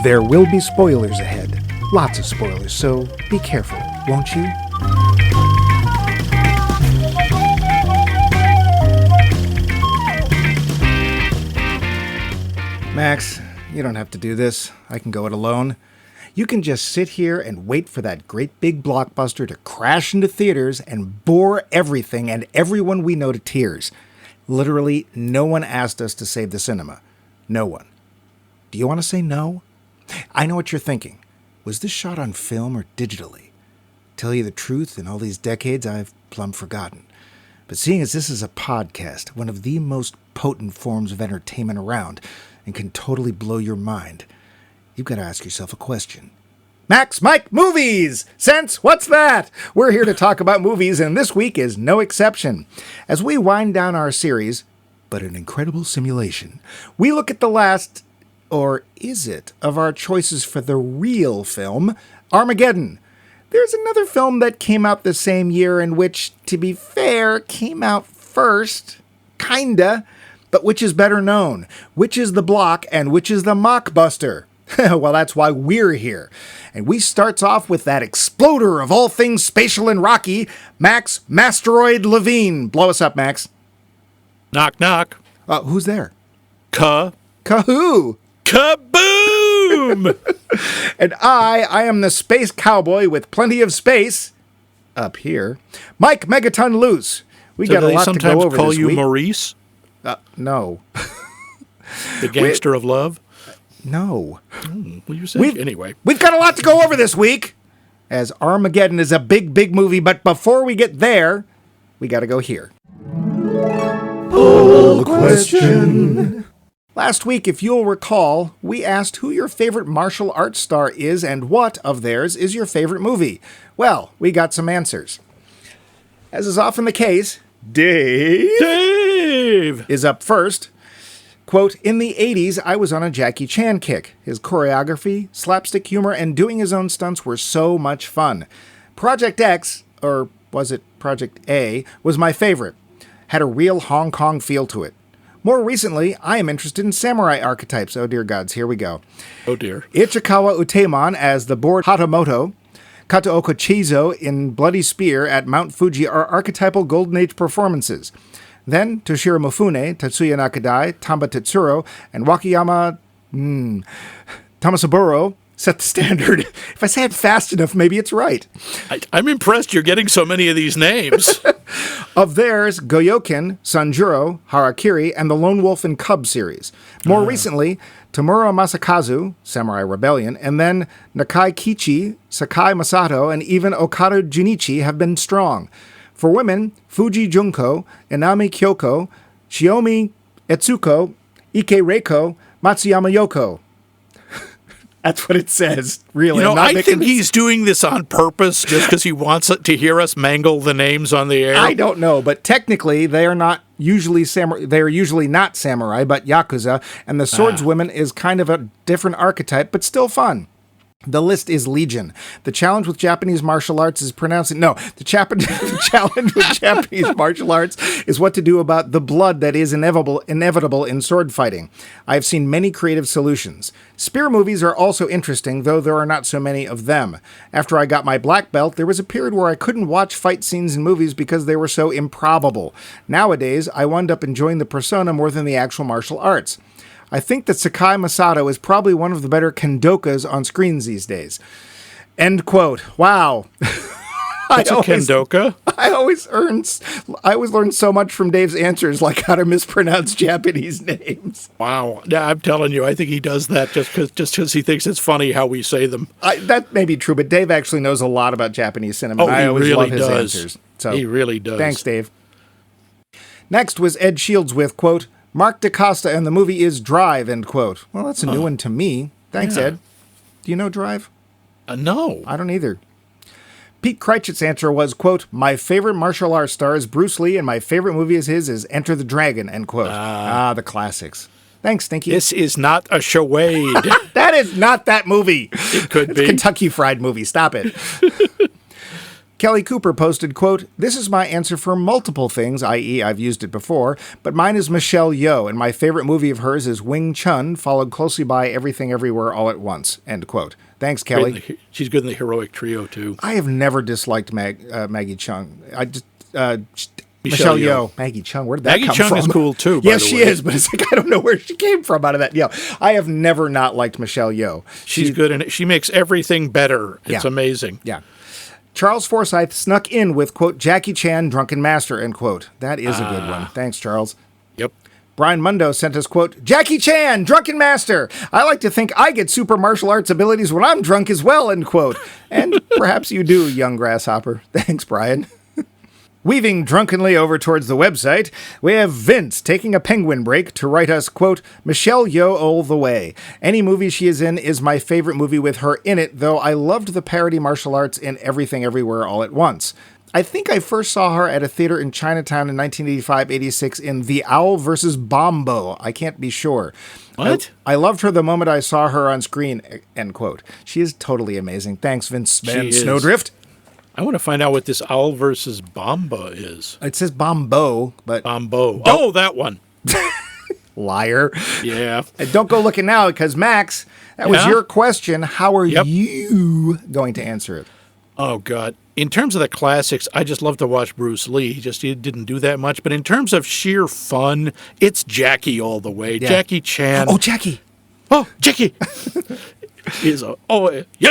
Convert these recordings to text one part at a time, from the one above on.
There will be spoilers ahead. Lots of spoilers, so be careful, won't you? Max, you don't have to do this. I can go it alone. You can just sit here and wait for that great big blockbuster to crash into theaters and bore everything and everyone we know to tears. Literally, no one asked us to save the cinema. No one. Do you want to say no? I know what you're thinking. Was this shot on film or digitally? Tell you the truth, in all these decades, I've plumb forgotten. But seeing as this is a podcast, one of the most potent forms of entertainment around, and can totally blow your mind, you've got to ask yourself a question. Max, Mike, movies! Sense, what's that? We're here to talk about movies, and this week is no exception. As we wind down our series, but an incredible simulation, we look at the last, or is it, of our choices for the real film, Armageddon. There's another film that came out the same year and which, to be fair, came out first, kinda, but which is better known, which is the block, and which is the mockbuster. Well, that's why we're here. And we starts off with that exploder of all things spatial and rocky, Max Masteroid Levine. Blow us up, Max. Knock, knock. Who's there? Kahoo! KABOOM! And I am the space cowboy with plenty of space up here. Mike Megaton Loose. We got a lot to go over this week. Sometimes call you Maurice? No. The gangster of love? No. Well, you said anyway. We've got a lot to go over this week, as Armageddon is a big, big movie. But before we get there, we got to go here. Poll question. Last week, if you'll recall, we asked who your favorite martial arts star is and what of theirs is your favorite movie. Well, we got some answers. As is often the case, Dave is up first. Quote, in the 80s, I was on a Jackie Chan kick. His choreography, slapstick humor, and doing his own stunts were so much fun. Project X, or was it Project A, was my favorite. Had a real Hong Kong feel to it. More recently, I am interested in samurai archetypes. Oh dear gods, here we go. Oh dear. Ichikawa Utemon as the bored Hatamoto, Kataoka Chizo in Bloody Spear at Mount Fuji are archetypal Golden Age performances. Then, Toshiro Mifune, Tatsuya Nakadai, Tamba Tetsuro, and Wakayama Tamasaburo set the standard. If I say it fast enough, maybe it's right. I'm impressed you're getting so many of these names. Of theirs, Goyoken, Sanjuro, Harakiri, and the Lone Wolf and Cub series. More recently, Tamura Masakazu, Samurai Rebellion, and then Nakai Kichi, Sakai Masato, and even Okada Junichi have been strong. For women, Fuji Junko, Inami Kyoko, Shiomi Etsuko, Ike Reiko, Matsuyama Yoko. That's what it says, really. You know, I think he's doing this on purpose just because he wants to hear us mangle the names on the air. I don't know, but technically they are not usually samurai. They are usually not samurai, but yakuza, and the swordswoman is kind of a different archetype, but still fun. The list is legion. The challenge with Japanese martial arts is pronouncing... No, the challenge with Japanese martial arts is what to do about the blood that is inevitable in sword fighting. I've seen many creative solutions. Spear movies are also interesting, though there are not so many of them. After I got my black belt, there was a period where I couldn't watch fight scenes in movies because they were so improbable. Nowadays, I wound up enjoying the persona more than the actual martial arts. I think that Sakai Masato is probably one of the better kendokas on screens these days. End quote. Wow. What's a kendoka? I always learn so much from Dave's answers, like how to mispronounce Japanese names. Wow. Yeah, I'm telling you, I think he does that just because he thinks it's funny how we say them. That may be true, but Dave actually knows a lot about Japanese cinema. Oh, I always really love his answers. So, he really does. Thanks, Dave. Next was Ed Shields with, quote, Mark DaCosta and the movie is Drive, end quote. Well, that's a new one to me. Thanks, Ed. Do you know Drive? No. I don't either. Pete Critchett's answer was, quote, my favorite martial arts star is Bruce Lee, and my favorite movie of his is Enter the Dragon, end quote. The classics. Thanks, Stinky. This is not a charade. That is not that movie. It could It's be. a Kentucky Fried Movie. Stop it. Kelly Cooper posted, quote, "This is my answer for multiple things, i.e. I've used it before, but mine is Michelle Yeoh, and my favorite movie of hers is Wing Chun, followed closely by Everything Everywhere All at Once." End quote. Thanks, Kelly. She's good in the heroic trio, too. I have never disliked Maggie Chung. I just... Michelle Yeoh. Maggie Chung, where did that Maggie come Chung from? is cool, too, by Yes, the she way. is, but it's like, I don't know where she came from out of that. I have never not liked Michelle Yeoh. She's good, and she makes everything better. It's amazing. Yeah. Charles Forsyth snuck in with, quote, "Jackie Chan, Drunken Master," end quote. That is a good one. Thanks, Charles. Yep. Brian Mundo sent us, quote, "Jackie Chan, Drunken Master. I like to think I get super martial arts abilities when I'm drunk as well," end quote. And perhaps you do, young grasshopper. Thanks, Brian. Weaving drunkenly over towards the website, we have Vince taking a penguin break to write us, quote, "Michelle Yeoh all the way. Any movie she is in is my favorite movie with her in it, though I loved the parody martial arts in Everything Everywhere All at Once. I think I first saw her at a theater in Chinatown in 1985-86 in The Owl vs. Bombo. I can't be sure. What? I loved her the moment I saw her on screen," end quote. She is totally amazing. Thanks, Vince Van She is. Snowdrift. I want to find out what this Owl versus Bomba is. It says Bombo, but... Bombo. Oh, that one. Liar. Yeah. And don't go looking now, because Max, that was Yeah? your question. How are Yep. you going to answer it? Oh, God. In terms of the classics, I just love to watch Bruce Lee. He didn't do that much. But in terms of sheer fun, it's Jackie all the way. Yeah. Jackie Chan. Oh, Jackie. Oh, Jackie. Yes,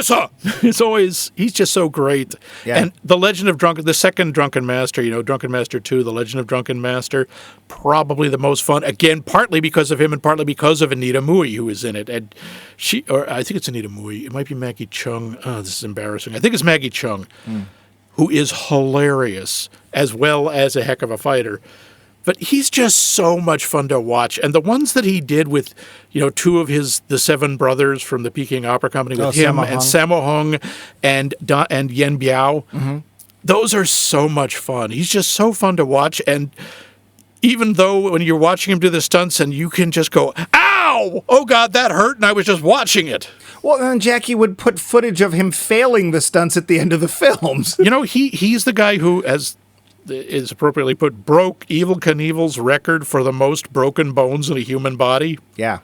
sir. He's just so great. Yeah. And the second Drunken Master, Drunken Master 2, The Legend of Drunken Master, probably the most fun. Again, partly because of him and partly because of Anita Mui, who is in it. And I think it's Anita Mui. It might be Maggie Chung. Oh, this is embarrassing. I think it's Maggie Chung, who is hilarious as well as a heck of a fighter. But he's just so much fun to watch. And the ones that he did with, two of the seven brothers from the Peking Opera Company with him Sammo and Hung. Sammo Hung and Yen Biao, those are so much fun. He's just so fun to watch. And even though when you're watching him do the stunts and you can just go, ow, oh God, that hurt, and I was just watching it. Well, then Jackie would put footage of him failing the stunts at the end of the films. He's the guy who, as is appropriately put, broke Evel Knievel's record for the most broken bones in a human body. Yeah.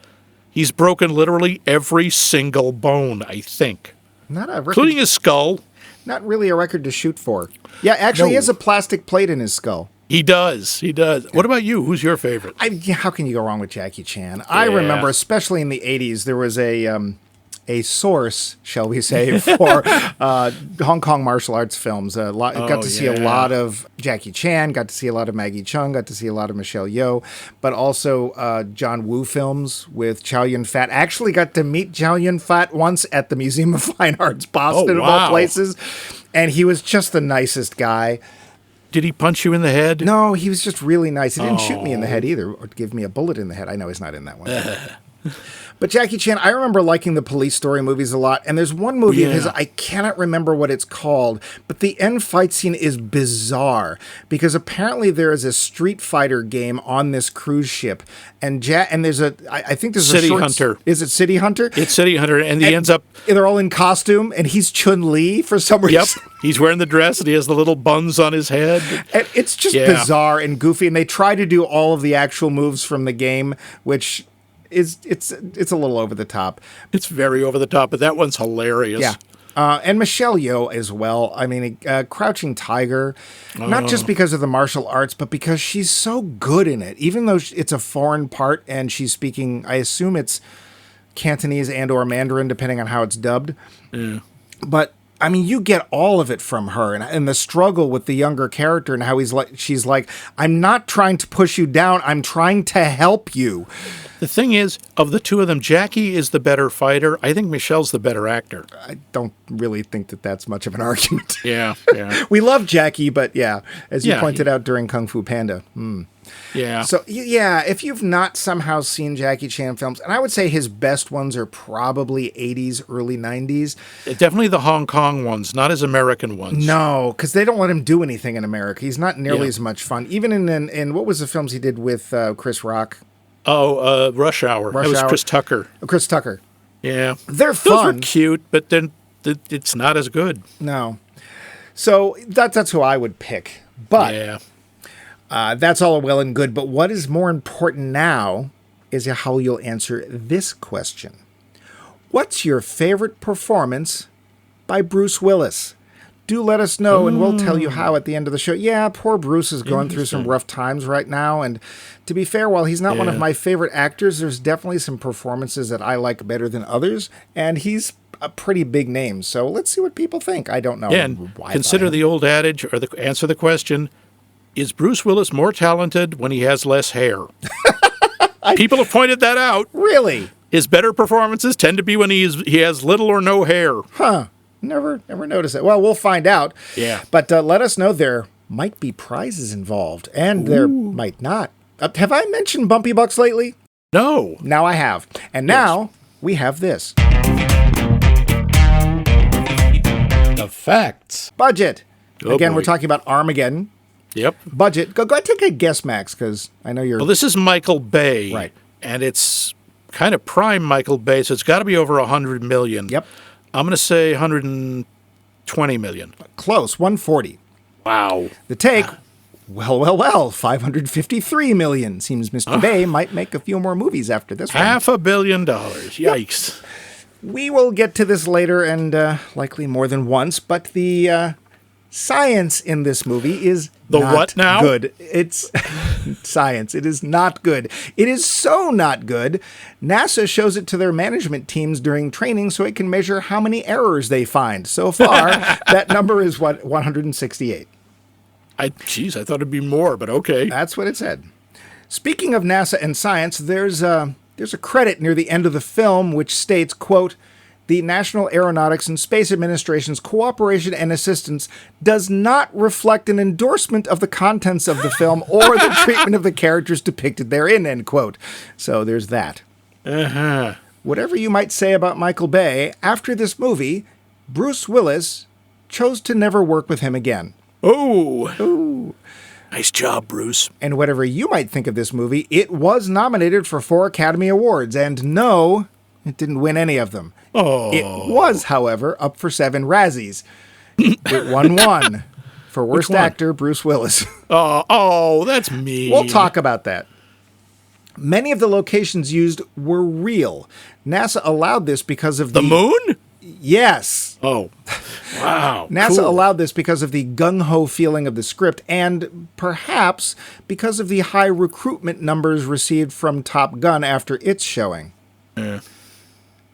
He's broken literally every single bone, I think, Not a record, including his skull. not really a record to shoot for. Yeah, actually, he No. has a plastic plate in his skull. He does. What about you? Who's your favorite? How can you go wrong with Jackie Chan? I remember, especially in the 80s, there was a source, shall we say, for Hong Kong martial arts films. Got to see a lot of Jackie Chan, got to see a lot of Maggie Chung, got to see a lot of Michelle Yeoh, but also John Woo films with Chow Yun-fat. Actually got to meet Chow Yun-fat once at the Museum of Fine Arts, Boston, of all places, and he was just the nicest guy. Did he punch you in the head? No, he was just really nice. He didn't shoot me in the head either, or give me a bullet in the head. I know he's not in that one. But Jackie Chan, I remember liking the Police Story movies a lot. And there's one movie of his, I cannot remember what it's called, but the end fight scene is bizarre because apparently there is a Street Fighter game on this cruise ship. And there's I think there's City a short... Hunter. Is it City Hunter? It's City Hunter, and he ends up... They're all in costume, and he's Chun-Li for some reason. Yep, he's wearing the dress, and he has the little buns on his head. And it's just bizarre and goofy, and they try to do all of the actual moves from the game, which... It's a little over the top. It's very over the top, but that one's hilarious. Yeah. And Michelle Yeoh as well. I mean, Crouching Tiger, not just because of the martial arts, but because she's so good in it. Even though it's a foreign part and she's speaking, I assume it's Cantonese and or Mandarin, depending on how it's dubbed. Yeah. But I mean, you get all of it from her, and the struggle with the younger character, and how she's like, I'm not trying to push you down, I'm trying to help you. The thing is, of the two of them, Jackie is the better fighter. I think Michelle's the better actor. I don't really think that that's much of an argument. Yeah. We love Jackie, but as you pointed out during Kung Fu Panda. Yeah. So, if you've not somehow seen Jackie Chan films, and I would say his best ones are probably 80s, early 90s. Definitely the Hong Kong ones, not his American ones. No, because they don't let him do anything in America. He's not nearly as much fun. Even in what was the films he did with Chris Rock? Oh, Rush Hour. That was Chris Tucker. Chris Tucker. Yeah. They're Those fun. were cute, but then it's not as good. No. So that's who I would pick. But Yeah. that's all well and good. But what is more important now is how you'll answer this question. What's your favorite performance by Bruce Willis? Do let us know, and we'll tell you how at the end of the show. Yeah, poor Bruce is going through some rough times right now, and to be fair, while he's not one of my favorite actors, there's definitely some performances that I like better than others, and he's a pretty big name, so let's see what people think. I don't know. Yeah, and consider the old adage, or answer the question, is Bruce Willis more talented when he has less hair? People have pointed that out. Really? His better performances tend to be when he has little or no hair. Huh. Never noticed it. Well, we'll find out. Yeah. But let us know. There might be prizes involved, and there might not. Have I mentioned Bumpy Bucks lately? No. Now I have. And now we have this. The facts. Budget. Oh, Again, boy. we're talking about Armageddon. Yep. Budget. Go ahead, take a guess, Max, because I know you're... Well, this is Michael Bay. Right. And it's kind of prime Michael Bay, so it's got to be over $100 million. Yep. I'm going to say $120 million. Close. 140. Wow. The take... Well, 553 million. Seems Mr. Bay might make a few more movies after this one. $500 million. Yikes. We will get to this later and likely more than once, but the science in this movie is The not what now? good. It's science. It is not good. It is so not good. NASA shows it to their management teams during training so it can measure how many errors they find. So far, that number is 168. I thought it'd be more, but okay. That's what it said. Speaking of NASA and science, there's a credit near the end of the film which states, quote, "The National Aeronautics and Space Administration's cooperation and assistance does not reflect an endorsement of the contents of the film or the treatment of the characters depicted therein," end quote. So there's that. Uh-huh. Whatever you might say about Michael Bay, after this movie, Bruce Willis chose to never work with him again. Oh. Ooh. Nice job, Bruce. And whatever you might think of this movie, it was nominated for 4 Academy Awards, and no, it didn't win any of them. Oh. It was, however, up for 7 Razzies. It won 1 for Worst one? Actor, Bruce Willis. Oh, that's mean. We'll talk about that. Many of the locations used were real. NASA allowed this because of The moon? Yes. Oh. Wow. NASA cool. allowed this because of the gung-ho feeling of the script and perhaps because of the high recruitment numbers received from Top Gun after its showing. Yeah.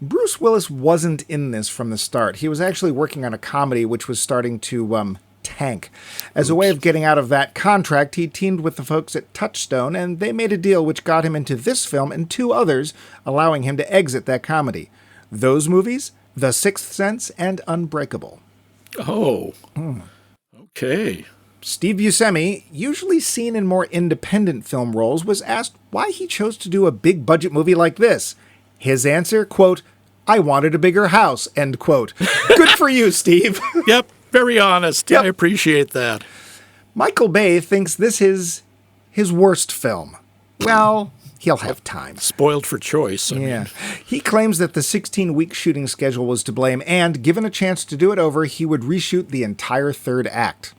Bruce Willis wasn't in this from the start. He was actually working on a comedy which was starting to tank. As a way of getting out of that contract, he teamed with the folks at Touchstone, and they made a deal which got him into this film and 2 others, allowing him to exit that comedy. Those movies, The Sixth Sense and Unbreakable. Oh. Okay. Steve Buscemi, usually seen in more independent film roles, was asked why he chose to do a big-budget movie like this. His answer, quote, "I wanted a bigger house," end quote. Good for you, Steve. Yep. Very honest. Yep. I appreciate that. Michael Bay thinks this is his worst film. Well, he'll have time. Spoiled for choice. I mean. He claims that the 16-week shooting schedule was to blame, and given a chance to do it over, he would reshoot the entire 3rd act.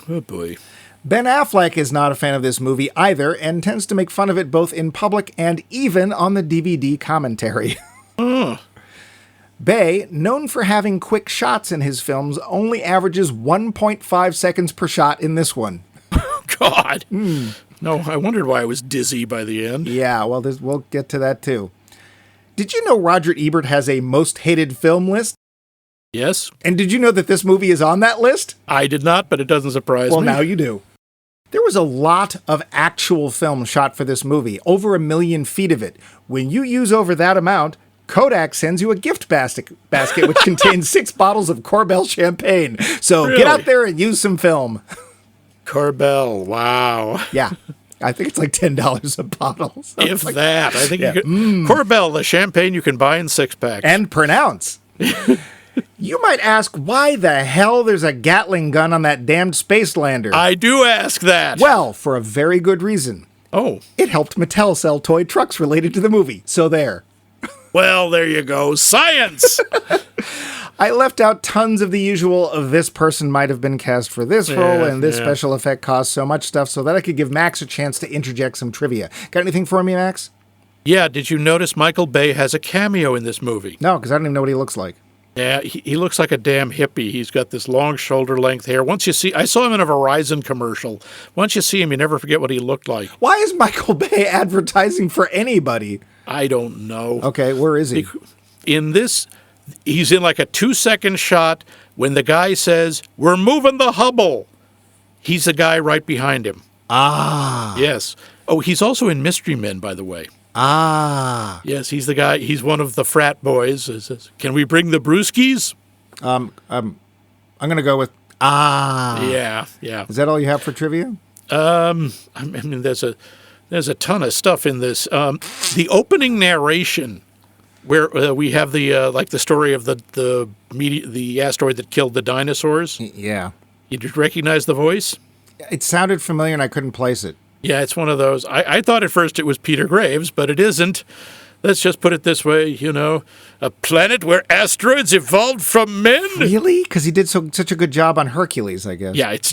Oh, boy. Ben Affleck is not a fan of this movie either, and tends to make fun of it both in public and even on the DVD commentary. Bay, known for having quick shots in his films, only averages 1.5 seconds per shot in this one. God. No, I wondered why I was dizzy by the end. Yeah, well, we'll get to that too. Did you know Roger Ebert has a most hated film list? Yes? And did you know that this movie is on that list? I did not, but it doesn't surprise Well, me. now you do. There was a lot of actual film shot for this movie, over 1 million feet of it. When you use over that amount, Kodak sends you a gift basket which contains 6 bottles of Corbel champagne. So Really? Get out there and use some film. Corbel, wow. Yeah, I think it's like $10 a bottle. So If that. I think Yeah. you could. Corbel, the champagne you can buy in 6-packs. and pronounce. You might ask why the hell there's a Gatling gun on that damned space lander. I do ask that. Well, for a very good reason. Oh, It helped Mattel sell toy trucks related to the movie. So there. well, there you go. Science! I left out tons of the usual of this person might have been cast for this role and this special effect cost so much stuff so that I could give Max a chance to interject some trivia. Got anything for me, Max? Yeah, did you notice Michael Bay has a cameo in this movie? No, because I don't even know what he looks like. Yeah, he looks like a damn hippie. He's got this long shoulder-length hair. Once you see, I saw him in a Verizon commercial. Once you see him, you never forget what he looked like. Why is Michael Bay advertising for anybody? I don't know. Okay, where is he? In this, he's in like a 2-second shot when the guy says, "We're moving the Hubble." He's the guy right behind him. Ah. Yes. Oh, he's also in Mystery Men, by the way. Ah. Yes, he's the guy. He's one of the frat boys. Can we bring the brewskis? I'm going to go with Yeah. Is that all you have for trivia? I mean, there's a ton of stuff in this. The opening narration, where we have the story of the asteroid that killed the dinosaurs. Yeah. You just recognize the voice? It sounded familiar and I couldn't place it. Yeah, it's one of those. I thought at first it was Peter Graves, but it isn't. Let's just put it this way, a planet where asteroids evolved from men. Really? Because he did such a good job on Hercules, I guess. Yeah, it's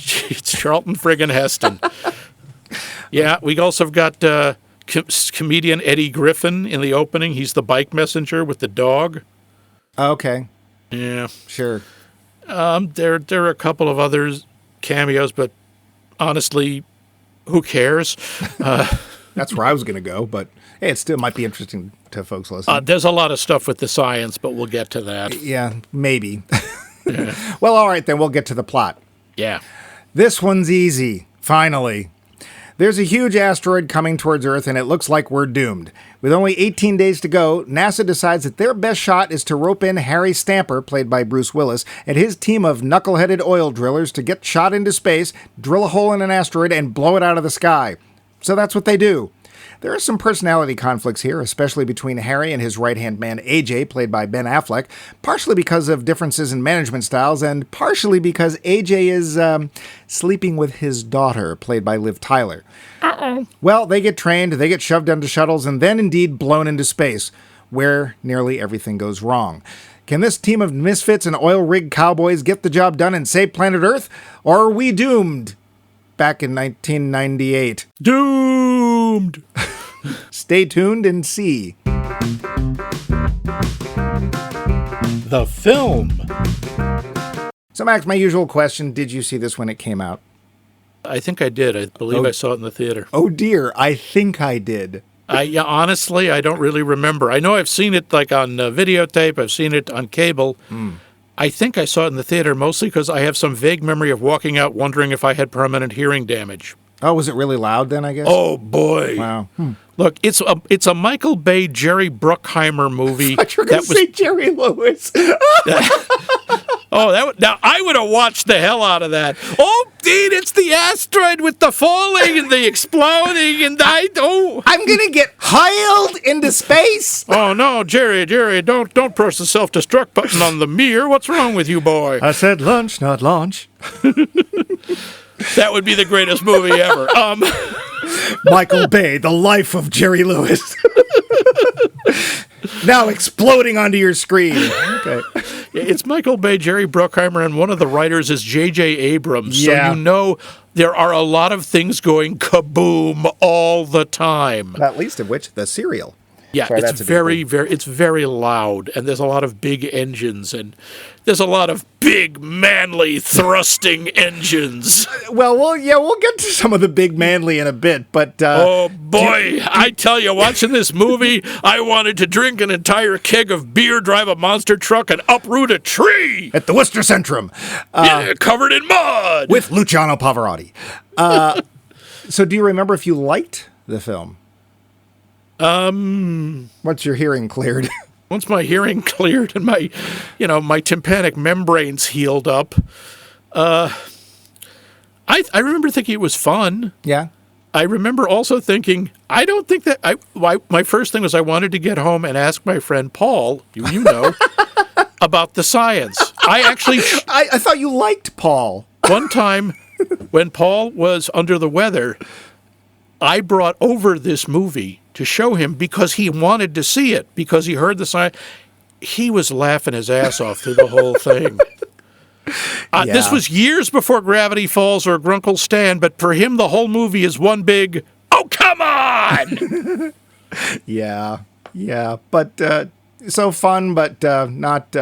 Charlton friggin' Heston. Yeah, we also have got comedian Eddie Griffin in the opening. He's the bike messenger with the dog. Okay. Yeah. Sure. There are a couple of other cameos, but honestly, who cares? That's where I was going to go, but hey, it still might be interesting to folks listening. There's a lot of stuff with the science, but we'll get to that. Yeah, maybe. Well, all right, then we'll get to the plot. Yeah. This one's easy, finally. There's a huge asteroid coming towards Earth, and it looks like we're doomed. With only 18 days to go, NASA decides that their best shot is to rope in Harry Stamper, played by Bruce Willis, and his team of knuckle-headed oil drillers to get shot into space, drill a hole in an asteroid, and blow it out of the sky. So that's what they do. There are some personality conflicts here, especially between Harry and his right-hand man AJ, played by Ben Affleck, partially because of differences in management styles, and partially because AJ is sleeping with his daughter, played by Liv Tyler. Well, they get trained, they get shoved onto shuttles, and then indeed blown into space, where nearly everything goes wrong. Can this team of misfits and oil rig cowboys get the job done and save planet Earth, or are we doomed? Back in 1998. Doomed! Stay tuned and see. The film. So, Max, my usual question, did you see this when it came out? I think I did. I believe I saw it in the theater. Oh, dear. I think I did. Honestly, I don't really remember. I know I've seen it like on videotape. I've seen it on cable. I think I saw it in the theater mostly because I have some vague memory of walking out wondering if I had permanent hearing damage. Oh, was it really loud then, I guess? Oh, boy. Wow. Look, it's a Michael Bay, Jerry Bruckheimer movie. I thought you were going to say Jerry Lewis. Now I would have watched the hell out of that. Oh, dude, it's the asteroid with the falling and the exploding, and I'm going to get hurled into space. Oh no, Jerry, don't press the self-destruct button on the mirror. What's wrong with you, boy? I said lunch, not launch. That would be the greatest movie ever. Michael Bay, the life of Jerry Lewis. Now exploding onto your screen. Okay. It's Michael Bay, Jerry Bruckheimer, and one of the writers is J.J. Abrams. Yeah. So you know there are a lot of things going kaboom all the time. Not least of which, the cereal. Yeah, Sorry, it's it's very loud, and there's a lot of big engines, and there's a lot of big, manly, thrusting engines. Well, we'll get to some of the big manly in a bit, but... oh, boy, I tell you, watching this movie, I wanted to drink an entire keg of beer, drive a monster truck, and uproot a tree! At the Worcester Centrum. Covered in mud! With Luciano Pavarotti. So do you remember if you liked the film? Once your hearing cleared. Once my hearing cleared and my tympanic membranes healed up, I remember thinking it was fun. Yeah. I remember also thinking, I don't think that my first thing was I wanted to get home and ask my friend Paul, you know, about the science. I thought you liked Paul. One time when Paul was under the weather, I brought over this movie to show him because he wanted to see it, because he heard the science. he was laughing his ass off through the whole thing. This was years before Gravity Falls or Grunkle Stan, but for him, the whole movie is one big, oh, come on! Yeah. But so fun, but not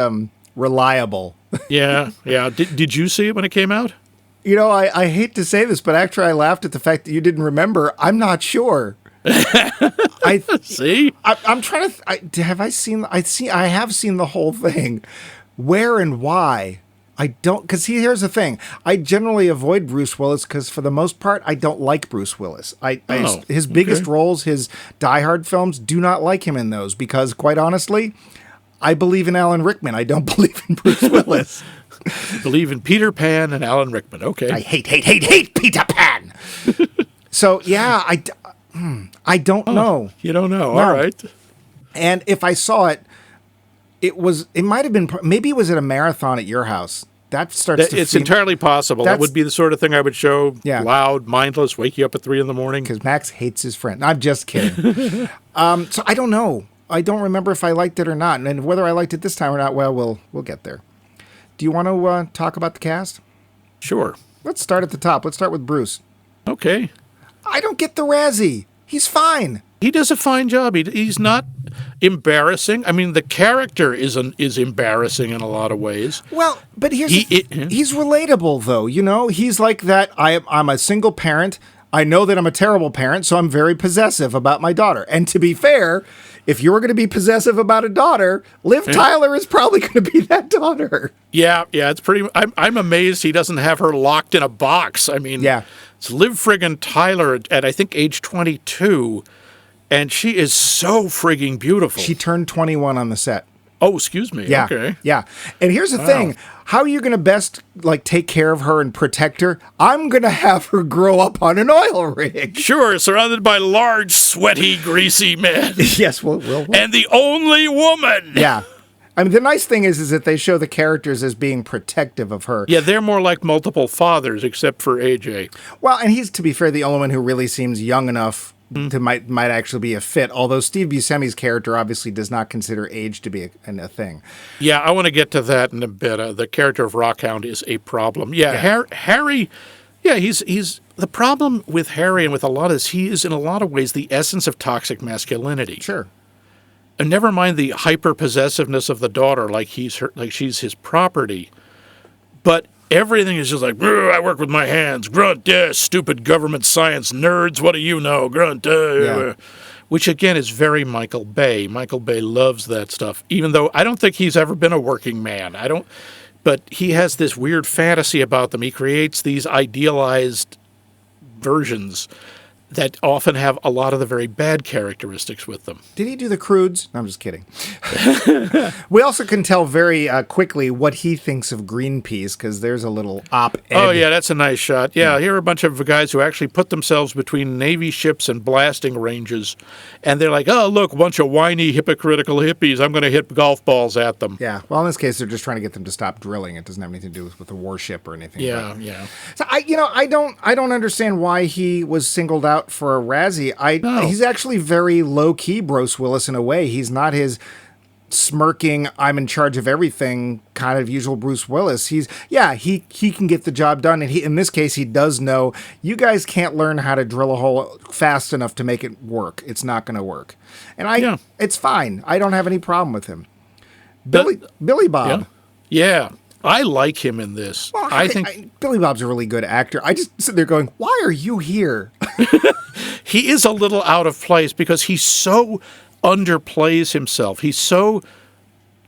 reliable. Yeah. Did you see it when it came out? You know, I hate to say this, but actually I laughed at the fact that you didn't remember. I'm not sure. See? I'm trying to... have I seen... I have seen the whole thing. Where and why? I don't... Because here's the thing. I generally avoid Bruce Willis because for the most part, I don't like Bruce Willis. His biggest roles, his Die Hard films, do not like him in those because, quite honestly, I believe in Alan Rickman. I don't believe in Bruce Willis. Believe in Peter Pan and Alan Rickman. Okay. I hate Peter Pan. So, yeah, I don't know. You don't know. No. All right. And if I saw it, it might have been, maybe it was at a marathon at your house. That starts to It's entirely possible. That would be the sort of thing I would show loud, mindless, wake you up at 3 a.m. Because Max hates his friend. I'm just kidding. So I don't know. I don't remember if I liked it or not. And whether I liked it this time or not, well, we'll get there. Do you want to talk about the cast? Sure. Let's start at the top. Let's start with Bruce. Okay. I don't get the Razzie. He's fine. He does a fine job. He's not embarrassing. I mean, the character is embarrassing in a lot of ways. Well, but he's relatable, though. You know, he's like that. I'm a single parent. I know that I'm a terrible parent, so I'm very possessive about my daughter. And to be fair, if you were going to be possessive about a daughter, Liv Tyler is probably going to be that daughter. Yeah, it's pretty. I'm amazed he doesn't have her locked in a box. I mean, it's Liv friggin' Tyler at I think age 22. And she is so frigging beautiful. She turned 21 on the set. Oh, excuse me. Yeah. Okay. Yeah. And here's the thing. How are you going to best take care of her and protect her? I'm going to have her grow up on an oil rig. Sure, surrounded by large, sweaty, greasy men. Yes, we'll. And the only woman. Yeah. I mean, the nice thing is that they show the characters as being protective of her. Yeah, they're more like multiple fathers, except for AJ. Well, and he's, to be fair, the only one who really seems young enough to might actually be a fit, although Steve Buscemi's character obviously does not consider age to be a thing. Yeah, I want to get to that in a bit. The character of Rockhound is a problem. Yeah. Harry, he's the problem with Harry and with a lot of this, he is in a lot of ways the essence of toxic masculinity. Sure. And never mind the hyper-possessiveness of the daughter, like she's his property. But everything is just like, I work with my hands. Grunt, stupid government science nerds. What do you know? Grunt, Which, again, is very Michael Bay. Michael Bay loves that stuff, even though I don't think he's ever been a working man. But he has this weird fantasy about them. He creates these idealized versions that often have a lot of the very bad characteristics with them. Did he do the Croods? No, I'm just kidding. We also can tell very quickly what he thinks of Greenpeace, because there's a little op-ed. Oh, yeah, that's a nice shot. Yeah, here are a bunch of guys who actually put themselves between Navy ships and blasting ranges, and they're like, oh, look, a bunch of whiny, hypocritical hippies. I'm going to hit golf balls at them. Yeah, well, in this case, they're just trying to get them to stop drilling. It doesn't have anything to do with the warship or anything. Yeah. So, I don't understand why he was singled out for a Razzie. He's actually very low-key Bruce Willis in a way. He's not his smirking, I'm in charge of everything kind of usual Bruce Willis. He can get the job done, and in this case, he does know you guys can't learn how to drill a hole fast enough to make it work. It's not going to work. And it's fine. I don't have any problem with him. Billy Bob. Yeah. I like him in this. Well, I think Billy Bob's a really good actor. I just sit there going, why are you here? He is a little out of place because he so underplays himself. He's so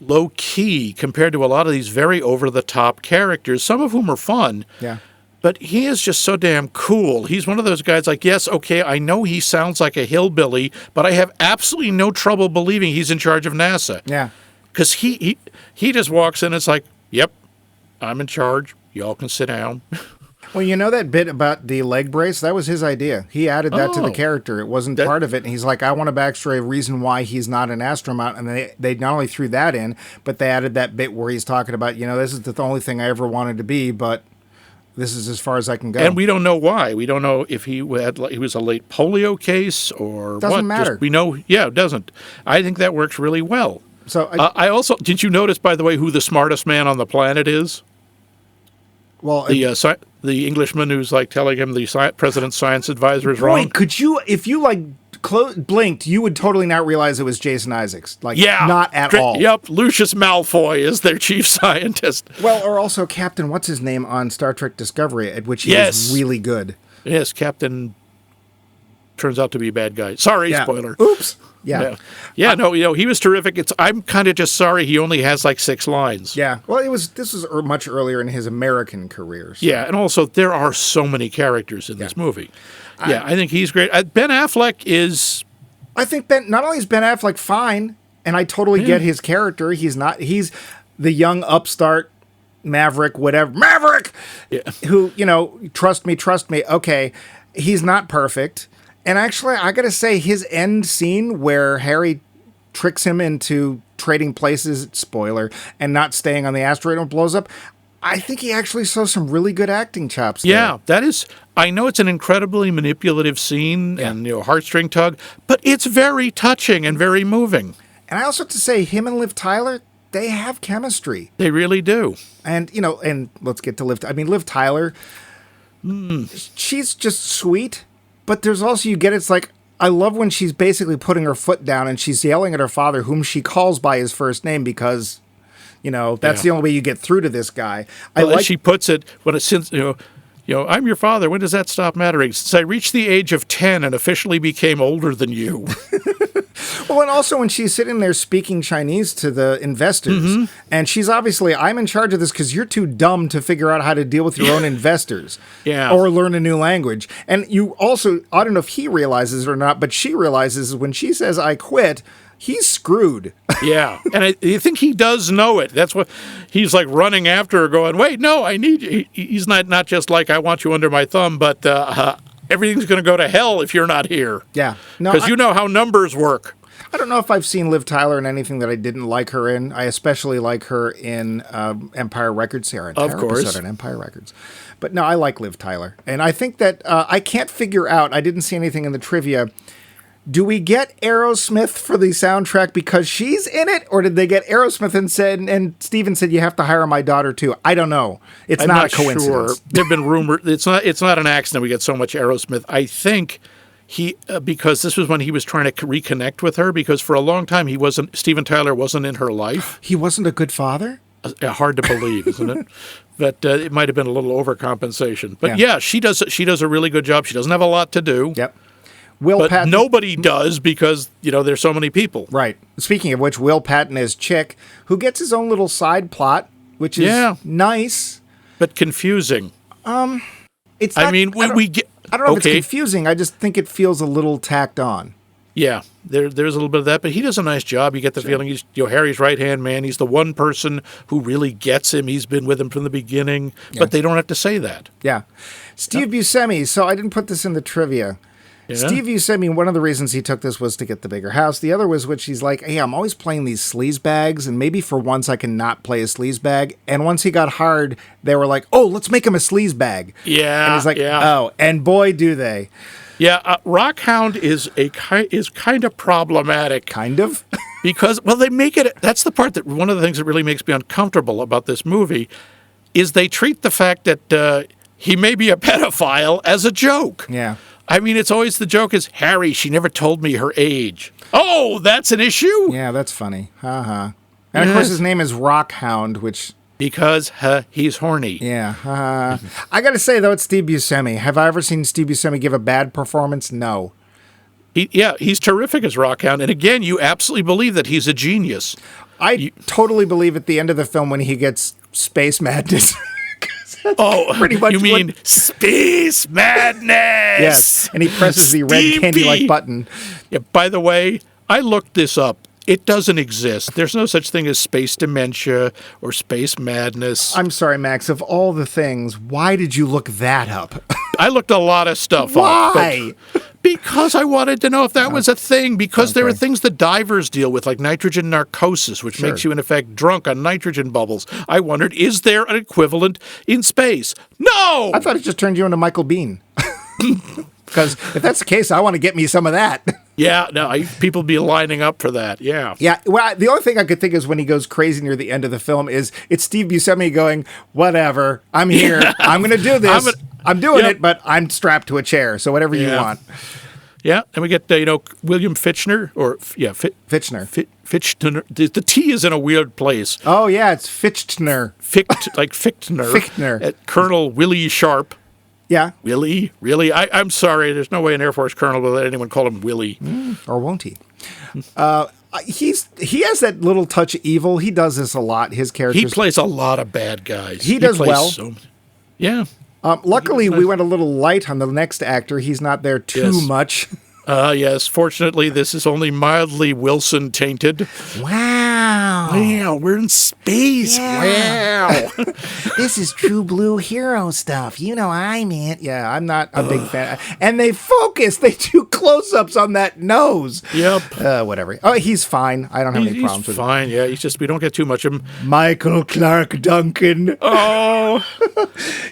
low-key compared to a lot of these very over-the-top characters, some of whom are fun. Yeah. But he is just so damn cool. He's one of those guys like, yes, okay, I know he sounds like a hillbilly, but I have absolutely no trouble believing he's in charge of NASA. Yeah. Because he just walks in and it's like, yep, I'm in charge. Y'all can sit down. Well, you know that bit about the leg brace? That was his idea. He added that to the character. It wasn't part of it. And he's like, I want to backstory a reason why he's not an astronaut. And they not only threw that in, but they added that bit where he's talking about, this is the only thing I ever wanted to be, but this is as far as I can go. And we don't know why. We don't know if he was a late polio case or what. Doesn't matter. We know, it doesn't. I think that works really well. So I also, did you notice, by the way, who the smartest man on the planet is? well, The Englishman who's like telling him the president's science advisor is wrong. boy, could you, if you like blinked, you would totally not realize it was Jason Isaacs. Like, Yeah. not at all. Yep. Lucius Malfoy is their chief scientist. Well, or also Captain, what's his name on Star Trek Discovery, at which he was really good. Yes, Captain turns out to be a bad guy. Sorry, Yeah. spoiler. Oops. Yeah. No, he was terrific. I'm kind of just sorry he only has like 6 lines. Yeah. Well, this was much earlier in his American career. So. Yeah, and also there are so many characters in this movie. Yeah, I think he's great. Ben Affleck is... I think not only is Ben Affleck fine, and I totally get his character. He's the young upstart Maverick, whatever. Maverick! Yeah. Who, trust me. Okay, he's not perfect. And actually, I got to say, his end scene where Harry tricks him into trading places, spoiler, and not staying on the asteroid when it blows up, I think he actually saw some really good acting chops there. Yeah, that is... I know it's an incredibly manipulative scene and, heartstring tug, but it's very touching and very moving. And I also have to say, him and Liv Tyler, they have chemistry. They really do. And, and let's get to Liv. I mean, Liv Tyler, she's just sweet. But there's also, it's like, I love when she's basically putting her foot down and she's yelling at her father, whom she calls by his first name because, that's the only way you get through to this guy. As she puts it, since, I'm your father. When does that stop mattering? Since I reached the age of 10 and officially became older than you. Well, and also when she's sitting there speaking Chinese to the investors, and she's obviously, I'm in charge of this because you're too dumb to figure out how to deal with your own investors or learn a new language. And you also, I don't know if he realizes it or not, but she realizes when she says, I quit, he's screwed. Yeah, and I think he does know it. That's what he's like running after her going, wait, no, I need you. He's not just like, I want you under my thumb, but everything's going to go to hell if you're not here. Yeah. Because you know how numbers work. I don't know if I've seen Liv Tyler in anything that I didn't like her in. I especially like her in Empire Records. Our entire episode on Empire Records. But no, I like Liv Tyler. And I think that I can't figure out, I didn't see anything in the trivia, do we get Aerosmith for the soundtrack because she's in it? Or did they get Aerosmith and Steven said, you have to hire my daughter too? I don't know. It's not a coincidence. Sure. There have been rumors. It's not an accident we get so much Aerosmith. I think... because this was when he was trying to reconnect with her, because for a long time Steven Tyler wasn't in her life. He wasn't a good father? Hard to believe, isn't it? But it might have been a little overcompensation. But she does a really good job. She doesn't have a lot to do. Yep. But Patton, nobody does because, there's so many people. Right. Speaking of which, Will Patton is Chick, who gets his own little side plot, which is nice. But confusing. It's not, we get... I don't know if it's confusing. I just think it feels a little tacked on. Yeah, there's a little bit of that, but he does a nice job. You get the feeling he's Harry's right-hand man. He's the one person who really gets him. He's been with him from the beginning, but they don't have to say that. Yeah. Steve Buscemi. So I didn't put this in the trivia. Yeah. Steve Buscemi, one of the reasons he took this was to get the bigger house. The other was which he's like, hey, I'm always playing these sleaze bags, and maybe for once I can not play a sleaze bag. And once he got hard, they were like, oh, let's make him a sleaze bag. Yeah. And he's like, oh, and boy, do they. Yeah, Rockhound is kind of problematic. Kind of? Because, they make it, that's the part that, one of the things that really makes me uncomfortable about this movie, is they treat the fact that he may be a pedophile as a joke. Yeah. I mean, it's always the joke is, Harry, she never told me her age. Oh, that's an issue? Yeah, that's funny. And of course his name is Rockhound, which... Because he's horny. Yeah. I got to say, though, it's Steve Buscemi. Have I ever seen Steve Buscemi give a bad performance? No. He's terrific as Rockhound. And again, you absolutely believe that he's a genius. I totally believe at the end of the film when he gets space madness... pretty much you mean Space Madness? Yes, and he presses the red candy-like button. Yeah, by the way, I looked this up. It doesn't exist. There's no such thing as space dementia or space madness. I'm sorry, Max. Of all the things, why did you look that up? I looked a lot of stuff up. Why? Because I wanted to know if that was a thing. Because there are things that divers deal with, like nitrogen narcosis, which makes you, in effect, drunk on nitrogen bubbles. I wondered, is there an equivalent in space? No! I thought it just turned you into Michael Bean. Because if that's the case, I want to get me some of that. Yeah, no, people be lining up for that. Yeah. Yeah, well, the only thing I could think is when he goes crazy near the end of the film is it's Steve Buscemi going, whatever, I'm here, I'm going to do this, I'm doing it, but I'm strapped to a chair, so whatever you want. Yeah, and we get, William Fichtner, Fichtner. Fichtner. The T is in a weird place. Oh, yeah, it's Fichtner. Like Fichtner. Fichtner. Colonel Willie Sharp. Yeah. Willie? Really? I'm sorry. There's no way an Air Force colonel will let anyone call him Willie. Or won't he? He has that little touch of evil. He does this a lot. His characters. He plays a lot of bad guys. He does well. Yeah. Luckily, we went a little light on the next actor. He's not there too much. Yes. Fortunately, this is only mildly Wilson tainted. Wow. Wow, we're in space. Yeah. Wow. This is true blue hero stuff. You know I mean. Yeah, I'm not a big fan. And they focus. They do close-ups on that nose. Yep. Whatever. Oh, he's fine. I don't have any problems with him. He's fine, yeah. He's just, we don't get too much of him. Michael Clark Duncan. Oh.